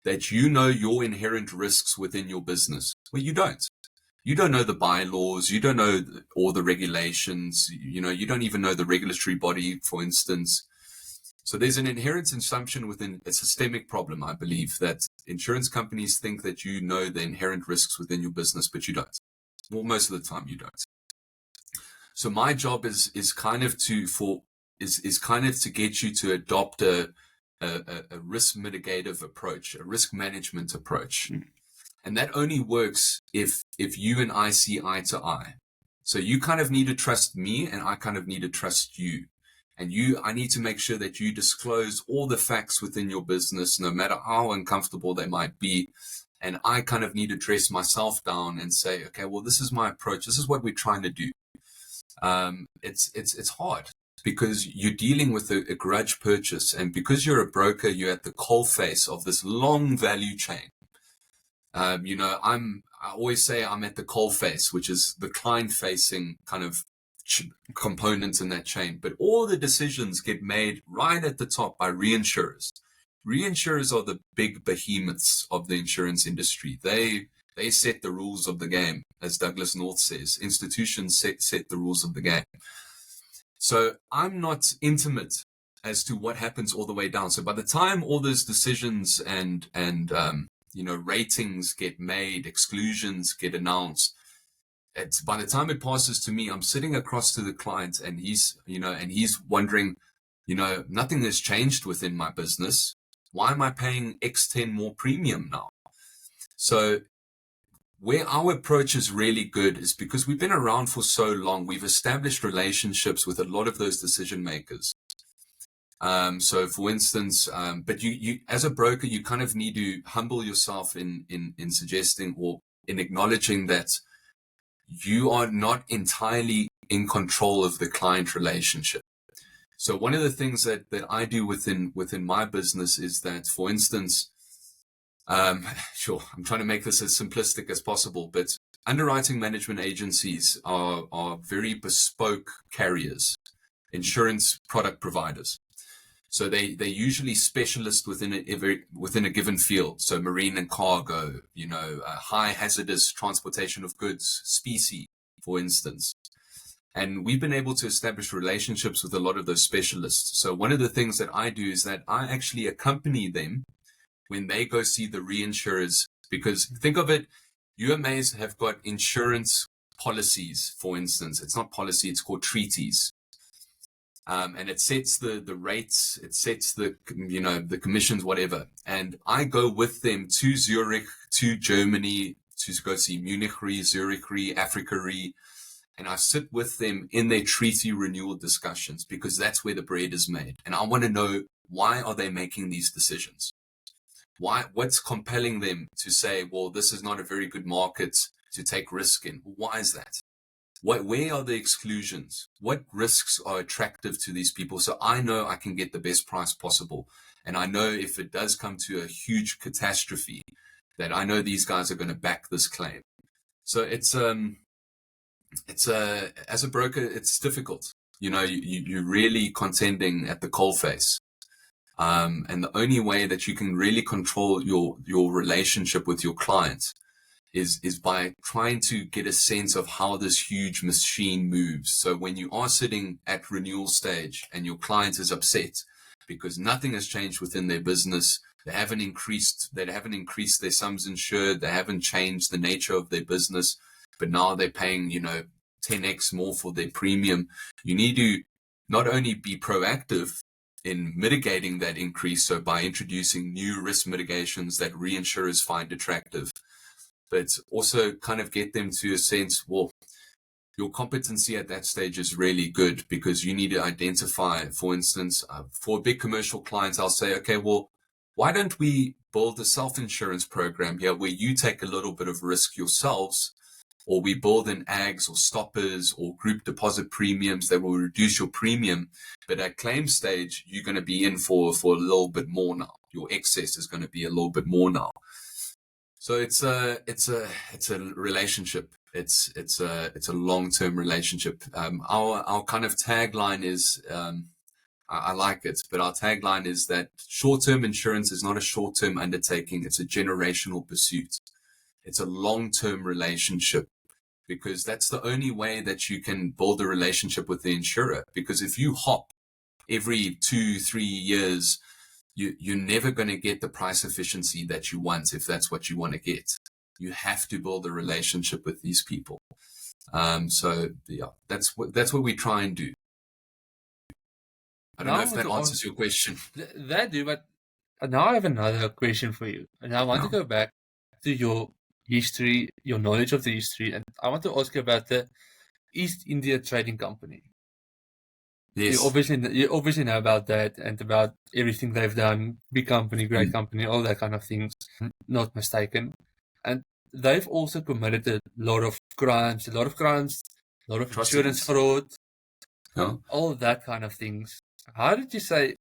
that you know your inherent risks within your business. Well, you don't. You don't know the bylaws. You don't know all the regulations. You don't even know the regulatory body, for instance. So there's an inherent assumption within a systemic problem, I believe, that insurance companies think that you know the inherent risks within your business, but you don't. Well, most of the time you don't. So my job is kind of to get you to adopt a risk mitigative approach, a risk management approach. And that only works if you and I see eye to eye. So you kind of need to trust me, and I kind of need to trust you. And I need to make sure that you disclose all the facts within your business, no matter how uncomfortable they might be. And I kind of need to dress myself down and say, okay, well, this is my approach. This is what we're trying to do. It's hard because you're dealing with a grudge purchase. And because you're a broker, you're at the coalface of this long value chain. I'm I always say I'm at the coalface, which is the client-facing kind of components in that chain. But all the decisions get made right at the top by reinsurers. Reinsurers are the big behemoths of the insurance industry. They set the rules of the game, as Douglas North says. Institutions set the rules of the game. So I'm not intimate as to what happens all the way down. So by the time all those decisions and ratings get made, exclusions get announced, by the time it passes to me, I'm sitting across to the client, and he's wondering, nothing has changed within my business. Why am I paying X10 more premium now? So where our approach is really good is because we've been around for so long, we've established relationships with a lot of those decision makers. So for instance, but you as a broker, you kind of need to humble yourself in suggesting or in acknowledging that you are not entirely in control of the client relationship. So one of the things that I do within my business is that, for instance, sure, I'm trying to make this as simplistic as possible, but underwriting management agencies are very bespoke carriers, insurance product providers. So they're usually specialists within a given field. So marine and cargo, high hazardous transportation of goods, specie, for instance. And we've been able to establish relationships with a lot of those specialists. So one of the things that I do is that I actually accompany them when they go see the reinsurers, because think of it, UMAs have got insurance policies, for instance. It's not policy, it's called treaties. And it sets the rates, it sets the commissions, whatever. And I go with them to Zurich, to Germany, to go see Munich Re, Zurich Re, Africa Re. And I sit with them in their treaty renewal discussions, because that's where the bread is made. And I want to know, why are they making these decisions? What's compelling them to say, well, this is not a very good market to take risk in? Why is that? Where are the exclusions? What risks are attractive to these people? So I know I can get the best price possible. And I know if it does come to a huge catastrophe, that I know these guys are going to back this claim. So it's as a broker, it's difficult. You're really contending at the coalface. And the only way that you can really control your relationship with your client is by trying to get a sense of how this huge machine moves. So when you are sitting at renewal stage and your client is upset because nothing has changed within their business, they haven't increased their sums insured, they haven't changed the nature of their business, but now they're paying 10x more for their premium. You need to not only be proactive in mitigating that increase, so by introducing new risk mitigations that reinsurers find attractive, but also kind of get them to a sense, well, your competency at that stage is really good, because you need to identify, for instance, for big commercial clients, I'll say, okay, well, why don't we build a self-insurance program here where you take a little bit of risk yourselves, or we build in AGs or stoppers or group deposit premiums that will reduce your premium. But at claim stage, you're going to be in for a little bit more now. Your excess is going to be a little bit more now. So it's a relationship. It's a long-term relationship. Our kind of tagline is, I like it, but our tagline is that short-term insurance is not a short-term undertaking. It's a generational pursuit. It's a long-term relationship, because that's the only way that you can build a relationship with the insurer. Because if you hop every 2-3 years, you're never going to get the price efficiency that you want, if that's what you want to get. You have to build a relationship with these people. So yeah, that's what we try and do. I don't know if that answers your question. That do, but now I have another question for you. And I want to go back to your history, your knowledge of the history, and I want to ask you about the East India Trading Company. Yes. You obviously know about that and about everything they've done. Big company, great company, all that kind of things. Not mistaken. And they've also committed a lot of crimes, a lot of insurance fraud, all that kind of things. How did you say,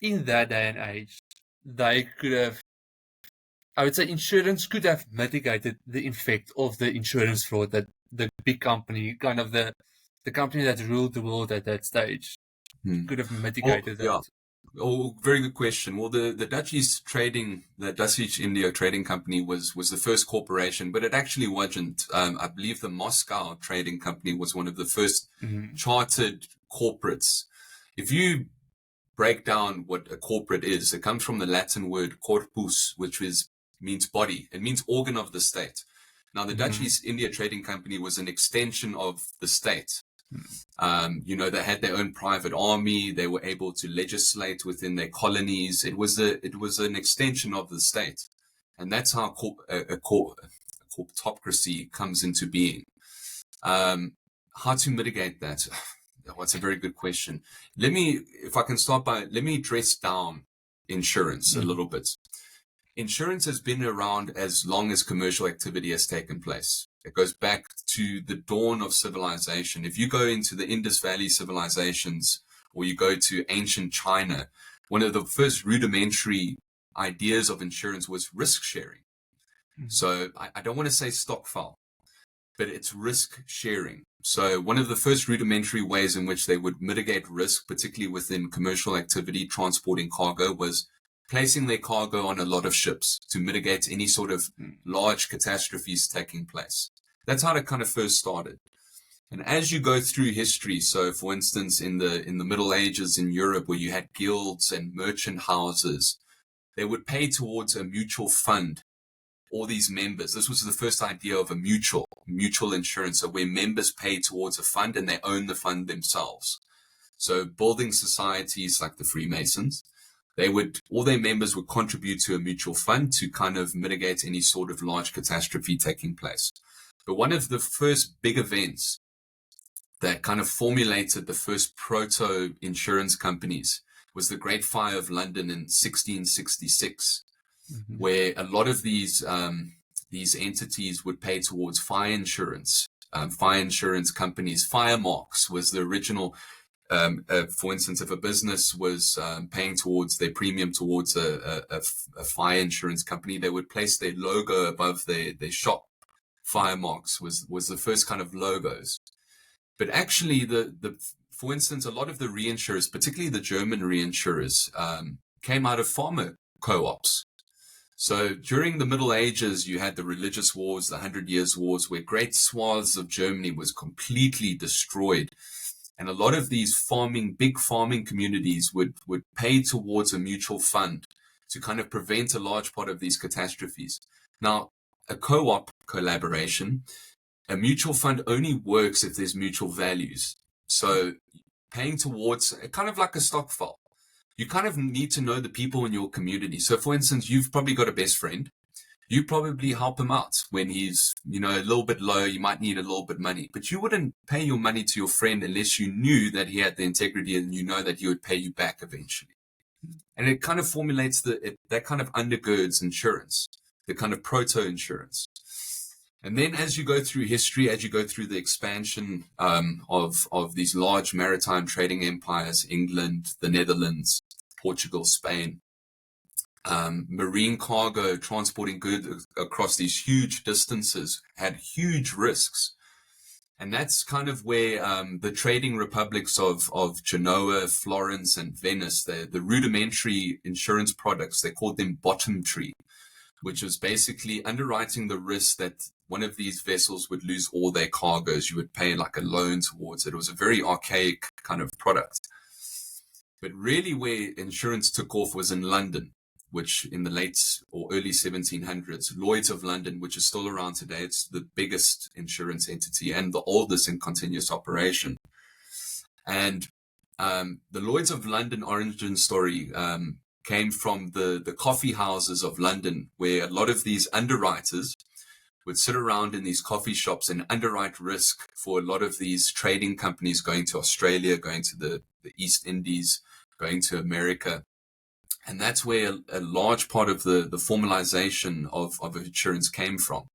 in that day and age, they could have I would say insurance could have mitigated the effect of the insurance fraud that the big company, kind of the company that ruled the world at that stage, could have mitigated that. Yeah. Oh, very good question. Well, the Dutch East India Trading Company was the first corporation, but it actually wasn't. I believe the Moscow Trading Company was one of the first chartered corporates. If you break down what a corporate is, it comes from the Latin word corpus, which means body. It means organ of the state. Now, the Dutch East India Trading Company was an extension of the state. They had their own private army. They were able to legislate within their colonies. It was an extension of the state, and that's how a corporatocracy comes into being. How to mitigate that? That's a very good question. Let me dress down insurance a little bit. Insurance has been around as long as commercial activity has taken place. It goes back to the dawn of civilization. If you go into the Indus Valley civilizations, or you go to ancient China, one of the first rudimentary ideas of insurance was risk sharing. So I don't want to say stockfile, but it's risk sharing. So one of the first rudimentary ways in which they would mitigate risk, particularly within commercial activity, transporting cargo, was placing their cargo on a lot of ships to mitigate any sort of large catastrophes taking place. That's how it kind of first started. And as you go through history, so for instance, in the Middle Ages in Europe, where you had guilds and merchant houses, they would pay towards a mutual fund. All these members, this was the first idea of a mutual insurance, so where members pay towards a fund and they own the fund themselves. So building societies like the Freemasons, all their members would contribute to a mutual fund to kind of mitigate any sort of large catastrophe taking place. But one of the first big events that kind of formulated the first proto-insurance companies was the Great Fire of London in 1666, where a lot of these entities would pay towards fire insurance. Fire insurance companies, Firemarks was the original. For instance, if a business was paying towards their premium towards a fire insurance company, they would place their logo above their shop. Firemarks was the first kind of logos. But actually, for instance, a lot of the reinsurers, particularly the German reinsurers, came out of farmer co-ops. So during the Middle Ages, you had the religious wars, the 100 Years' Wars, where great swaths of Germany was completely destroyed. And a lot of these big farming communities would pay towards a mutual fund to kind of prevent a large part of these catastrophes. Now, a co-op collaboration, a mutual fund only works if there's mutual values. So paying towards, kind of like a stockfile, you kind of need to know the people in your community. So for instance, you've probably got a best friend. You probably help him out when he's, a little bit low. You might need a little bit of money, but you wouldn't pay your money to your friend unless you knew that he had the integrity and that he would pay you back eventually. And it kind of formulates that kind of undergirds insurance, the kind of proto-insurance. And then as you go through history, as you go through the expansion of these large maritime trading empires, England, the Netherlands, Portugal, Spain, marine cargo, transporting goods across these huge distances had huge risks. And that's kind of where the trading republics of Genoa, Florence, and Venice, the rudimentary insurance products, they called them bottom tree, which was basically underwriting the risk that one of these vessels would lose all their cargoes. You would pay like a loan towards it. It was a very archaic kind of product. But really where insurance took off was in London, which in the late or early 1700s, Lloyd's of London, which is still around today. It's the biggest insurance entity and the oldest in continuous operation. And the Lloyd's of London origin story came from the coffee houses of London, where a lot of these underwriters would sit around in these coffee shops and underwrite risk for a lot of these trading companies going to Australia, going to the East Indies, going to America. And that's where a large part of the formalization of insurance came from.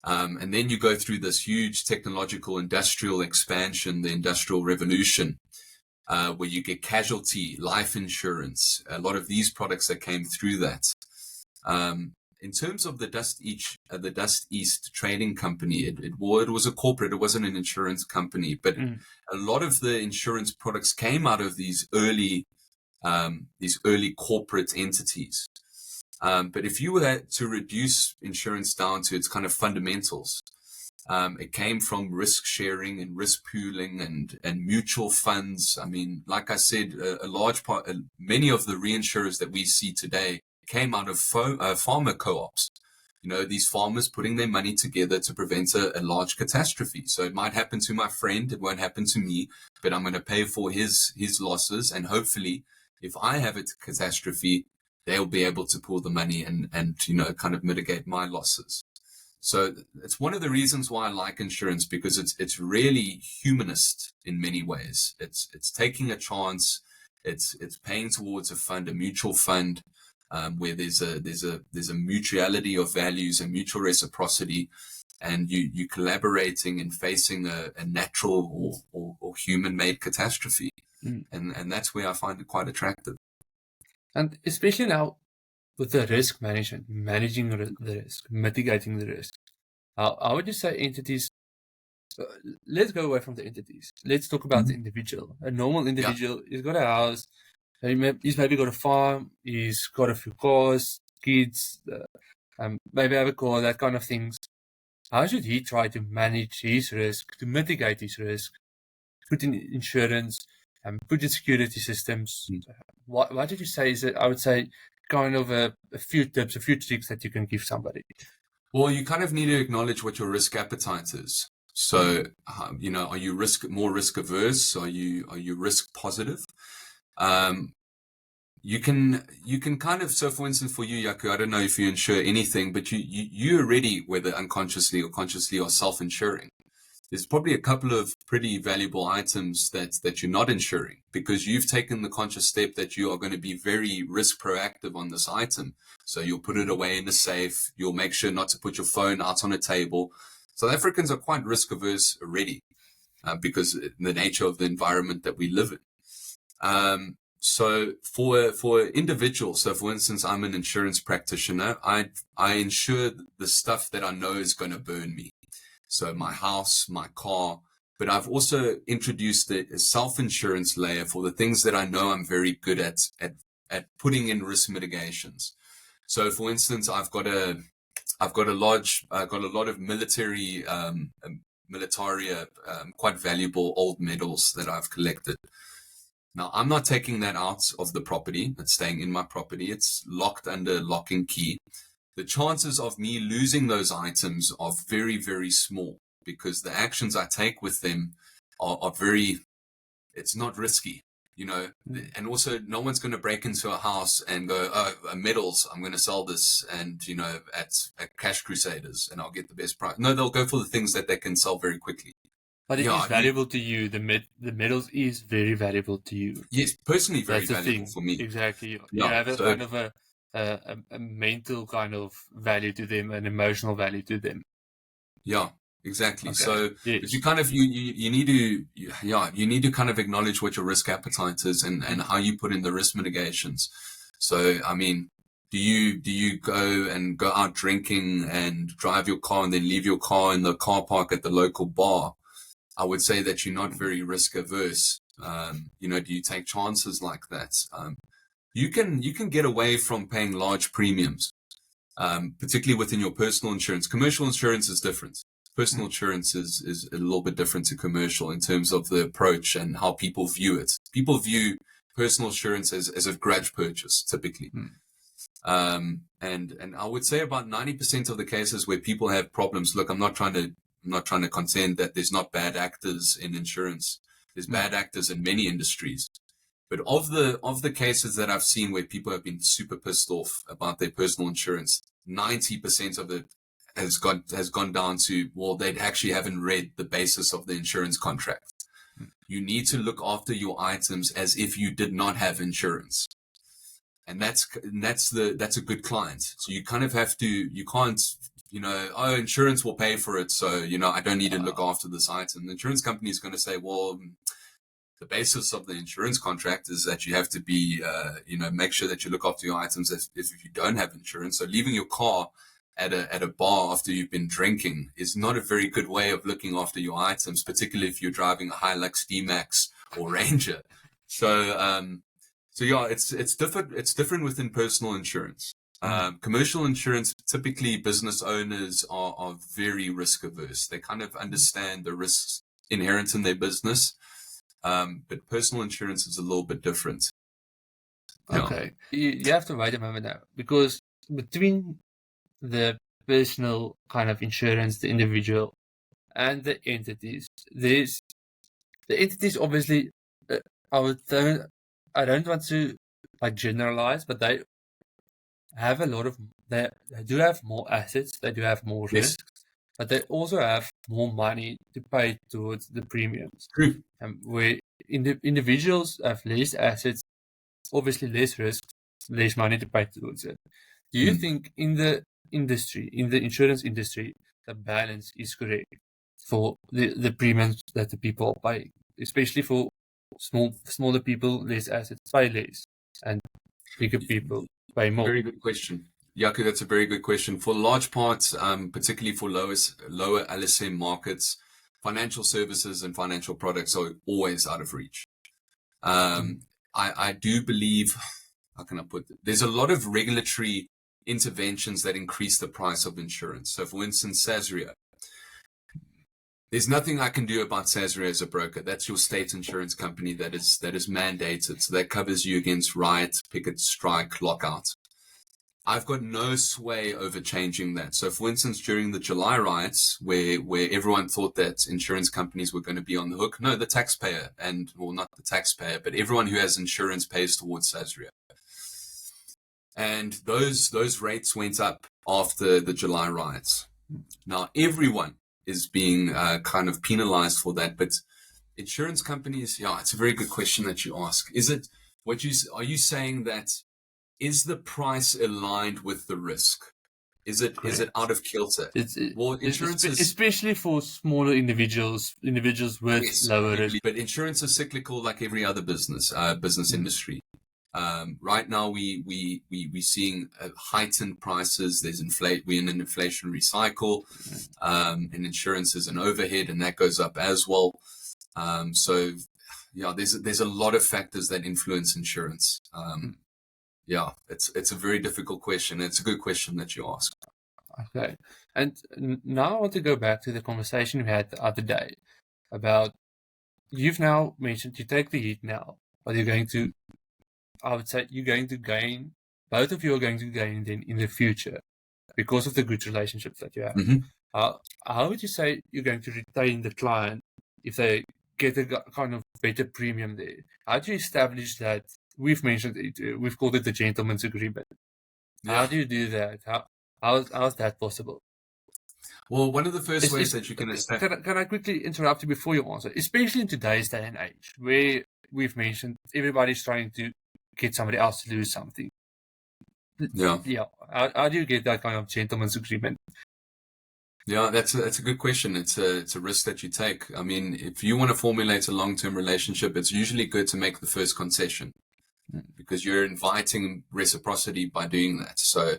And then you go through this huge technological industrial expansion, the Industrial Revolution, where you get casualty, life insurance, a lot of these products that came through that. in terms of the Dust East Trading Company, it was a corporate. It wasn't an insurance company, but a lot of the insurance products came out of these early corporate entities. But if you were to reduce insurance down to its kind of fundamentals, it came from risk sharing and risk pooling and mutual funds. I mean, like I said, a large part, many of the reinsurers that we see today came out of farmer co-ops. These farmers putting their money together to prevent a large catastrophe. So it might happen to my friend, it won't happen to me, but I'm going to pay for his losses, and hopefully, if I have a catastrophe, they'll be able to pool the money and kind of mitigate my losses. So it's one of the reasons why I like insurance, because it's really humanist in many ways. It's taking a chance. It's paying towards a fund, a mutual fund, where there's a mutuality of values and mutual reciprocity, and you collaborating and facing a natural or human-made catastrophe. And that's where I find it quite attractive. And especially now with the risk management, managing the risk, mitigating the risk, how would you say entities, let's go away from the entities. Let's talk about the individual. A normal individual, he's got a house, he's maybe got a farm, he's got a few cars, kids, maybe have a car, that kind of things. How should he try to manage his risk, to mitigate his risk, put in insurance, put in security systems? What did you say is it? I would say kind of a few tips, a few tricks that you can give somebody. Well, you kind of need to acknowledge what your risk appetite is. So, are you more risk averse? Are you risk positive? You can kind of, so for instance, for you, Yaku, I don't know if you insure anything, but you already, whether unconsciously or consciously, are self-insuring. There's probably a couple of pretty valuable items that you're not insuring, because you've taken the conscious step that you are going to be very risk proactive on this item. So you'll put it away in a safe. You'll make sure not to put your phone out on a table. South Africans are quite risk averse already, because of the nature of the environment that we live in. So for individuals, so for instance, I'm an insurance practitioner. I insure the stuff that I know is going to burn me. So my house, my car, but I've also introduced a self-insurance layer for the things that I know I'm very good at putting in risk mitigations. So for instance, I've got a lot of military, quite valuable old medals that I've collected. Now, I'm not taking that out of the property. It's staying in my property. It's locked under lock and key. The chances of me losing those items are very, very small, because the actions I take with them are very, it's not risky, and also no one's going to break into a house and go, oh, medals, I'm going to sell this and, at Cash Crusaders and I'll get the best price. No, they'll go for the things that they can sell very quickly. But it is valuable to you. The medals is very valuable to you. Yes, personally, very valuable for me. Exactly. You have a kind of a mental kind of value to them, an emotional value to them. Yeah, exactly. Okay. So yes. you kind of you need to kind of acknowledge what your risk appetite is and how you put in the risk mitigations. So I mean, do you go out drinking and drive your car and then leave your car in the car park at the local bar? I would say that you're not very risk averse. Do you take chances like that? You can get away from paying large premiums, particularly within your personal insurance. Commercial insurance is different. Personal insurance is a little bit different to commercial in terms of the approach and how people view it. People view personal insurance as a grudge purchase, typically. And I would say about 90% of the cases where people have problems, look, I'm not trying to contend that there's not bad actors in insurance. There's bad actors in many industries. But of the cases that I've seen where people have been super pissed off about their personal insurance, 90% of it has gone down to, well, they actually haven't read the basis of the insurance contract. You need to look after your items as if you did not have insurance. And that's a good client. So you kind of have to, you can't, insurance will pay for it. So, I don't need to look after this item. The insurance company is going to say, well, the basis of the insurance contract is that you have to be, make sure that you look after your items if you don't have insurance. So leaving your car at a bar after you've been drinking is not a very good way of looking after your items, particularly if you're driving a Hilux D-Max or Ranger. So yeah, it's different. It's different within personal insurance. Commercial insurance, typically business owners are very risk averse. They kind of understand the risks inherent in their business. But personal insurance is a little bit different. Okay. You have to wait a moment now, because between the personal kind of insurance, the individual, and the entities, the entities obviously, I don't want to like generalize, but they have they do have more assets, they do have more Yes. risks, but they also have more money to pay towards the premiums. True. Where individuals have less assets, obviously less risk, less money to pay towards it. Do you think in the insurance industry, the balance is correct for the premiums that the people pay, especially for smaller people, less assets pay less, and bigger people pay more? Very good question. Yaku, that's a very good question. For large parts, particularly for lower LSM markets, financial services and financial products are always out of reach. I do believe, how can I put it? There's a lot of regulatory interventions that increase the price of insurance. So for instance, Sasria. There's nothing I can do about Sasria as a broker. That's your state insurance company that is mandated. So that covers you against riot, picket, strike, lockout. I've got no sway over changing that. So for instance, during the July riots, where everyone thought that insurance companies were going to be on the hook, no, the taxpayer, not the taxpayer, but everyone who has insurance pays towards Sasria. And those rates went up after the July riots. Now everyone is being kind of penalized for that, but insurance companies, it's a very good question that you ask. Are you saying that is the price aligned with the risk? Is it out of kilter? Insurance is, especially for smaller individuals with lower risk. But insurance is cyclical like every other business industry. Right now we're seeing heightened prices. We're in an inflationary cycle, and insurance is an overhead, and that goes up as well. So there's a lot of factors that influence insurance. It's a very difficult question. It's a good question that you ask. Okay. And now I want to go back to the conversation we had the other day about, you've now mentioned you take the heat now, but I would say you're going to gain, both of you are going to gain then in the future because of the good relationships that you have. Mm-hmm. How would you say you're going to retain the client if they get a kind of better premium there? How do you establish that? We've mentioned it, we've called it the gentleman's agreement. How do you do that? How's that possible? Well, one of the first ways that you can establish... Can I quickly interrupt you before you answer? Especially in today's day and age, where we've mentioned everybody's trying to get somebody else to do something. Yeah. How do you get that kind of gentleman's agreement? Yeah, that's a good question. It's a risk that you take. I mean, if you want to formulate a long-term relationship, it's usually good to make the first concession, because you're inviting reciprocity by doing that. So,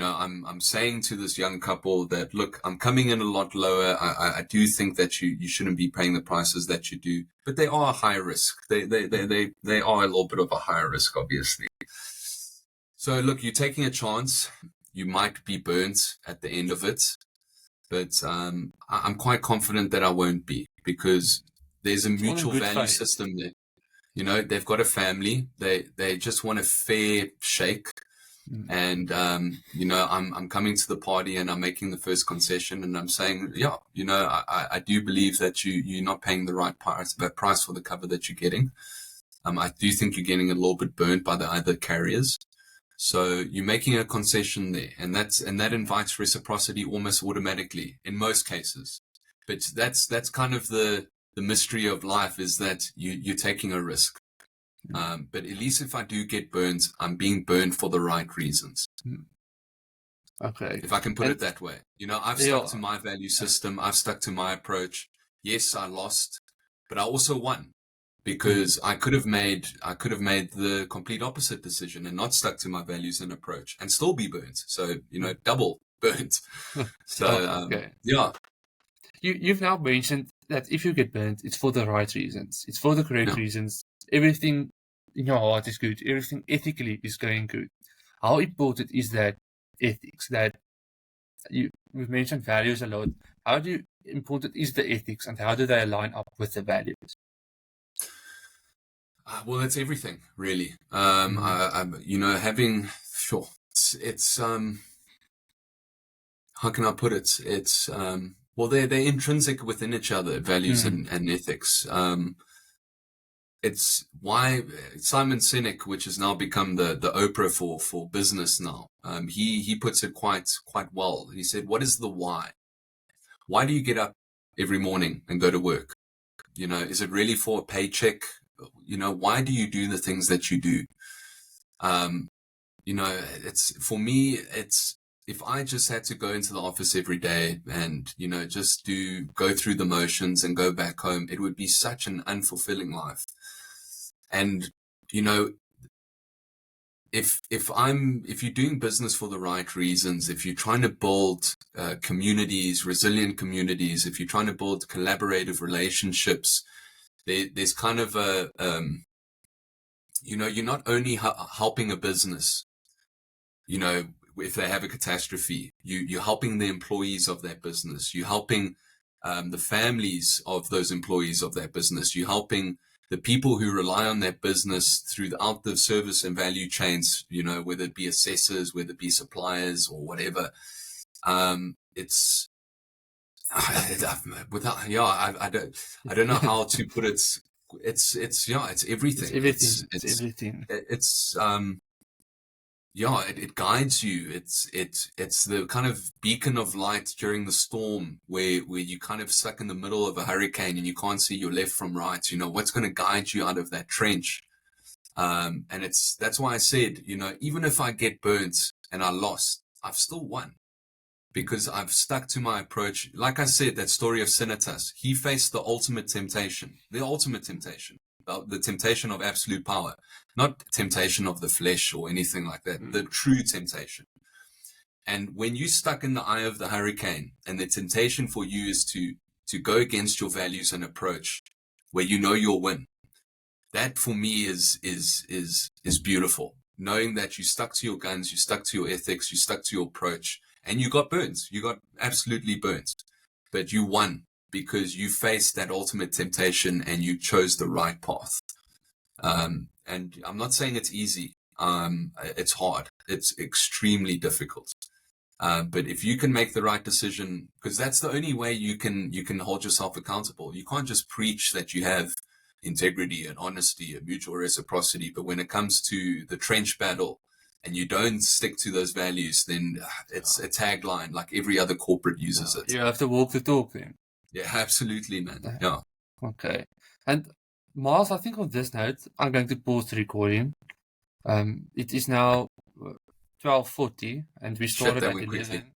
I'm saying to this young couple that, look, I'm coming in a lot lower. I do think that you shouldn't be paying the prices that you do, but they are a high risk. They are a little bit of a higher risk, obviously. So look, you're taking a chance. You might be burnt at the end of it, but I'm quite confident that I won't be, because there's a mutual value system there. They've got a family. They just want a fair shake. And, I'm coming to the party and I'm making the first concession, and I'm saying, I do believe that you're not paying the right price for the cover that you're getting. I do think you're getting a little bit burnt by the other carriers. So you're making a concession there, and that invites reciprocity almost automatically in most cases. But that's kind of the mystery of life, is that you're taking a risk. But at least if I do get burned, I'm being burned for the right reasons. Okay. If I can put it that way. I've stuck to my value system. I've stuck to my approach. Yes, I lost, but I also won, because I could have made the complete opposite decision and not stuck to my values and approach and still be burnt. So, double burnt. So, Okay. yeah. You've now mentioned that if you get burnt, it's for the right reasons. It's for the correct Yeah. reasons. Everything in your heart is good. Everything ethically is going good. How important is that ethics? That we've mentioned values a lot. How important is the ethics, and how do they align up with the values? Well, it's everything, really. Having sure, it's how can I put it? It's well, they're intrinsic within each other, values and ethics. It's why Simon Sinek, which has now become the Oprah for business now, he puts it quite well. He said, "What is the why? Why do you get up every morning and go to work? Is it really for a paycheck? Why do you do the things that you do? It's for me, it's if I just had to go into the office every day and, just go through the motions and go back home, it would be such an unfulfilling life. And, if you're doing business for the right reasons, if you're trying to build communities, resilient communities, if you're trying to build collaborative relationships, there's kind of a, you're not only helping a business, if they have a catastrophe, you're helping the employees of that business. You're helping the families of those employees of that business. You're helping the people who rely on that business throughout the service and value chains, whether it be assessors, whether it be suppliers or whatever. It's without, I don't know how to put it. It's everything. It's everything. It guides you. It's the kind of beacon of light during the storm where you kind of stuck in the middle of a hurricane and you can't see your left from right. What's going to guide you out of that trench. And that's why I said, even if I get burnt and I lost, I've still won because I've stuck to my approach. Like I said, that story of Sinitas, he faced the ultimate temptation, the temptation of absolute power, not temptation of the flesh or anything like that, the true temptation. And when you're stuck in the eye of the hurricane and the temptation for you is to go against your values and approach where you'll win, that for me is beautiful. Knowing that you stuck to your guns, you stuck to your ethics, you stuck to your approach, and you got burnt. You got absolutely burnt, but you won because you faced that ultimate temptation and you chose the right path. And I'm not saying it's easy. It's hard. It's extremely difficult. But if you can make the right decision, because that's the only way you can hold yourself accountable. You can't just preach that you have integrity and honesty and mutual reciprocity, but when it comes to the trench battle and you don't stick to those values, then it's a tagline like every other corporate uses it. You have to walk the talk then. Yeah, absolutely, man. Yeah. Okay. And Myles, I think on this note, I'm going to pause the recording. It is now 12:40 and we started at 11.